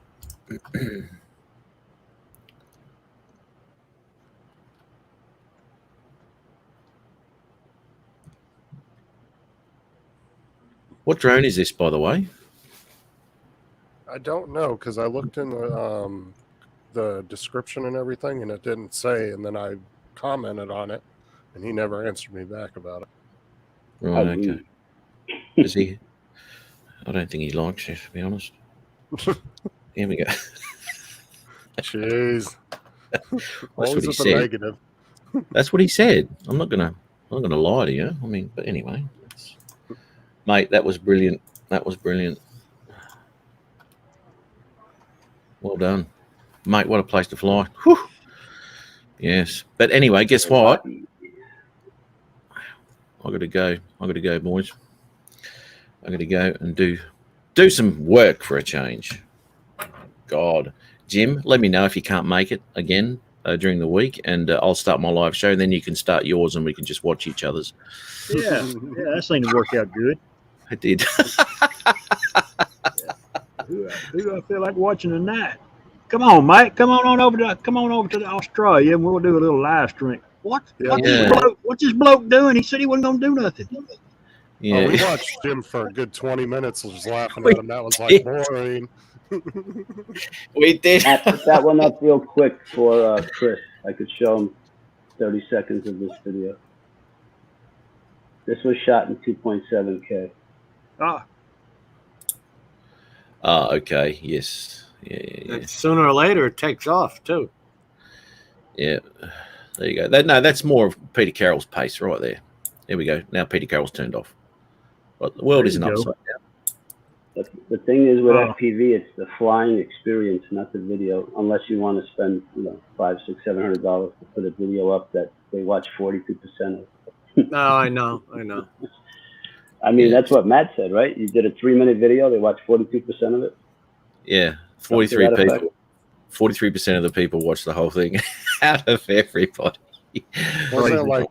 What drone is this, by the way? I don't know because I looked in the description and everything, and it didn't say. And then I commented on it, and he never answered me back about it. Right, I okay. agree. Is he? I don't think he likes you, to be honest. Here we go. Jeez, what always he with the said. negative. That's what he said. I'm not gonna lie to you. I mean, but anyway, mate, that was brilliant. That was brilliant. Well done, mate. What a place to fly. Whew. Yes, but anyway, guess what? I got to go. Boys. I got to go and do some work for a change. God, Jim, let me know if you can't make it again during the week, and I'll start my live show. Then you can start yours, and we can just watch each other's. Yeah, that seemed to work out good. I did. Who do I feel like watching tonight? Come on, mate. Come on over to the Australia, and we'll do a little live stream. What's this bloke doing? He said he wasn't gonna do nothing. Yeah. Oh, we watched Jim for a good 20 minutes, just laughing at him. That was like boring. We did. Matt, put that one up real quick for Chris. I could show him 30 seconds of this video. This was shot in 2.7K. Ah, Okay. Yes. Yeah. And sooner or later, it takes off too. Yeah. There you go. No, that's more of Peter Carroll's pace right there. There we go. Now Peter Carroll's turned off. But the world There isn't you go. upside down. The thing is with Oh. FPV, it's the flying experience, not the video. Unless you want to spend, $500, $600, $700 to put a video up that they watch 42% of. No, I know. I mean, Yeah. that's what Matt said, right? You did a 3-minute video, they watched 42% of it. Yeah. Something to 43 that effect. people. 43% of the people watch the whole thing out of everybody. Was Crazy. it like?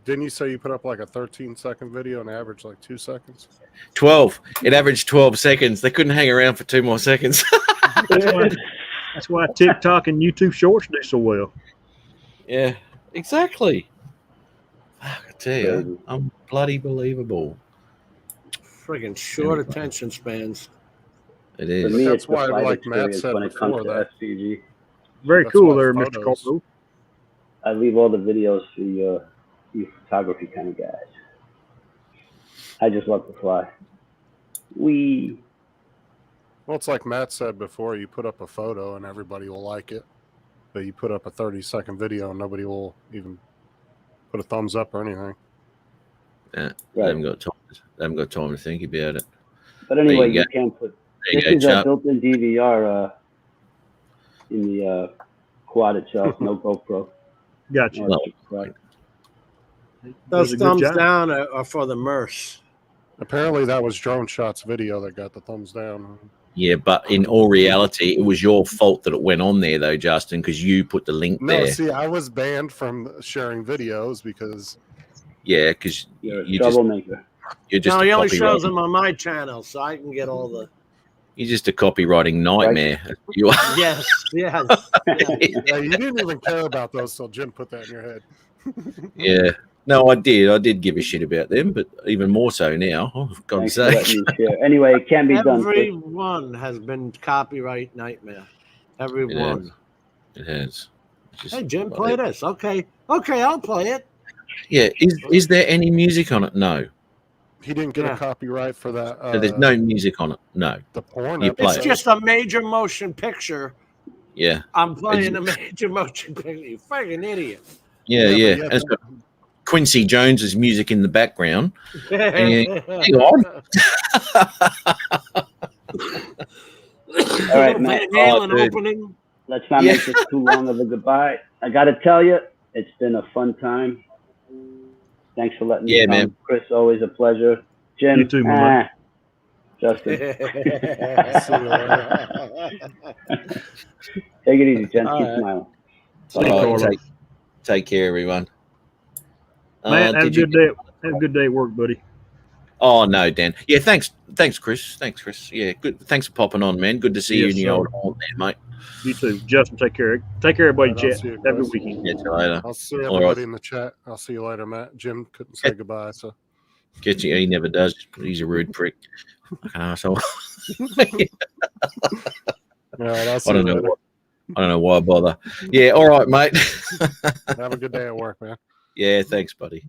Didn't you say you put up like a 13-second video and average like 2 seconds? 12. It averaged 12 seconds. They couldn't hang around for 2 more seconds. That's why TikTok and YouTube Shorts do so well. Yeah, exactly. I tell you, Crazy. I'm bloody believable. Friggin' short attention spans. It For is. me, that's it's the why, flight like Matt experience said when it comes before, to that- FPV. Very That's cool why there, Mr. photos- Carlo. I leave all the videos for you photography kind of guys. I just love to fly. We Well, it's like Matt said before. You put up a photo and everybody will like it, but you put up a 30-second video and nobody will even put a thumbs up or anything. They right. haven't got time. They haven't got time to think about it. But anyway, you you go. can put There this you is go, a chap. built-in DVR in the quad itself, no GoPro. Gotcha. No, Well, it's just quad. Those Does a good thumbs job. down are for the Merce. Apparently, that was Drone Shot's video that got the thumbs down. Yeah, but in all reality, it was your fault that it went on there, though, Justin, because you put the link No, there. see, I was banned from sharing videos because Yeah, because You're a you just troublemaker. you're just No, a he only shows copyright. them on my channel, so I can get all the. You're just a copywriting nightmare. You are. Yes. yeah, you didn't even care about those till Jim put that in your head. Yeah. No, I did. I did give a shit about them, but even more so now. Oh, for God's Thanks for sake. letting me share. Anyway, it can be done. Every quick. one has been copyright nightmare. Every It one. It has. It's just Hey, Jim, like play that. this. Okay, I'll play it. Yeah. Is there any music on it? No. He didn't get Yeah. a copyright for that. So there's no music on it. No. the porn. You play It's it. just a major motion picture. Yeah. I'm playing a major motion picture. You friggin' idiot. Yeah. Yeah, but Yeah. yeah, And it's got Quincy Jones's music in the background. Hang on. All right, Matt. Van Halen dude. opening. Let's not Yeah. make this too long of a goodbye. I got to tell you, it's been a fun time. Thanks for letting me Yeah, come. man. Chris, always a pleasure. Jim, You too, my man. Justin, See you later. take it easy, Jen. All Keep right. smiling. All Thank you, right, Carlo. take care, everyone. Man, have a did you- good day. Have a good day at work, buddy. Oh no, Dan. Yeah, thanks, Chris. Thanks, Chris. Yeah, good. Thanks for popping on, man. Good to see you Yes, in your sir. old home, there, mate. You too. Justin, take care. Take care, everybody. All right, I'll Chat. see you, Have a good Chris. weekend. Catch you later. I'll see All everybody right. in the chat. I'll see you later, Matt. Jim couldn't say goodbye, so Catch you. He never does. He's a rude prick. Fucking asshole. all right. I'll see I you don't know. later. I don't know why I bother. Yeah. All right, mate. Have a good day at work, man. Yeah. Thanks, buddy.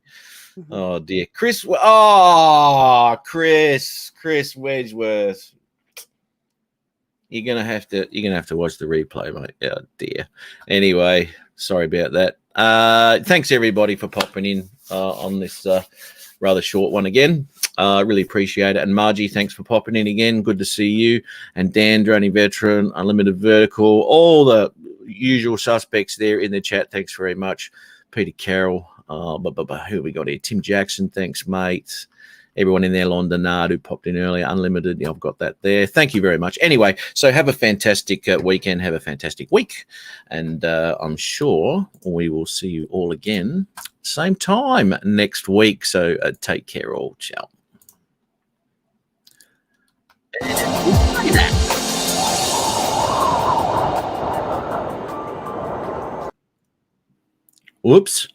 Oh dear, Chris. Oh, Chris Wedgeworth. You're gonna have to watch the replay, mate. Oh dear. Anyway, sorry about that. Thanks everybody for popping in on this rather short one again. Really appreciate it. And Margie, thanks for popping in again. Good to see you. And Dan, Drony Veteran, Unlimited Vertical, all the usual suspects there in the chat. Thanks very much. Peter Carroll. Who we got here? Tim Jackson. Thanks, mate. Everyone in there, Londonard, who popped in earlier, Unlimited. Yeah, I've got that there. Thank you very much. Anyway, so have a fantastic weekend. Have a fantastic week. And I'm sure we will see you all again same time next week. So take care all. Ciao. Whoops.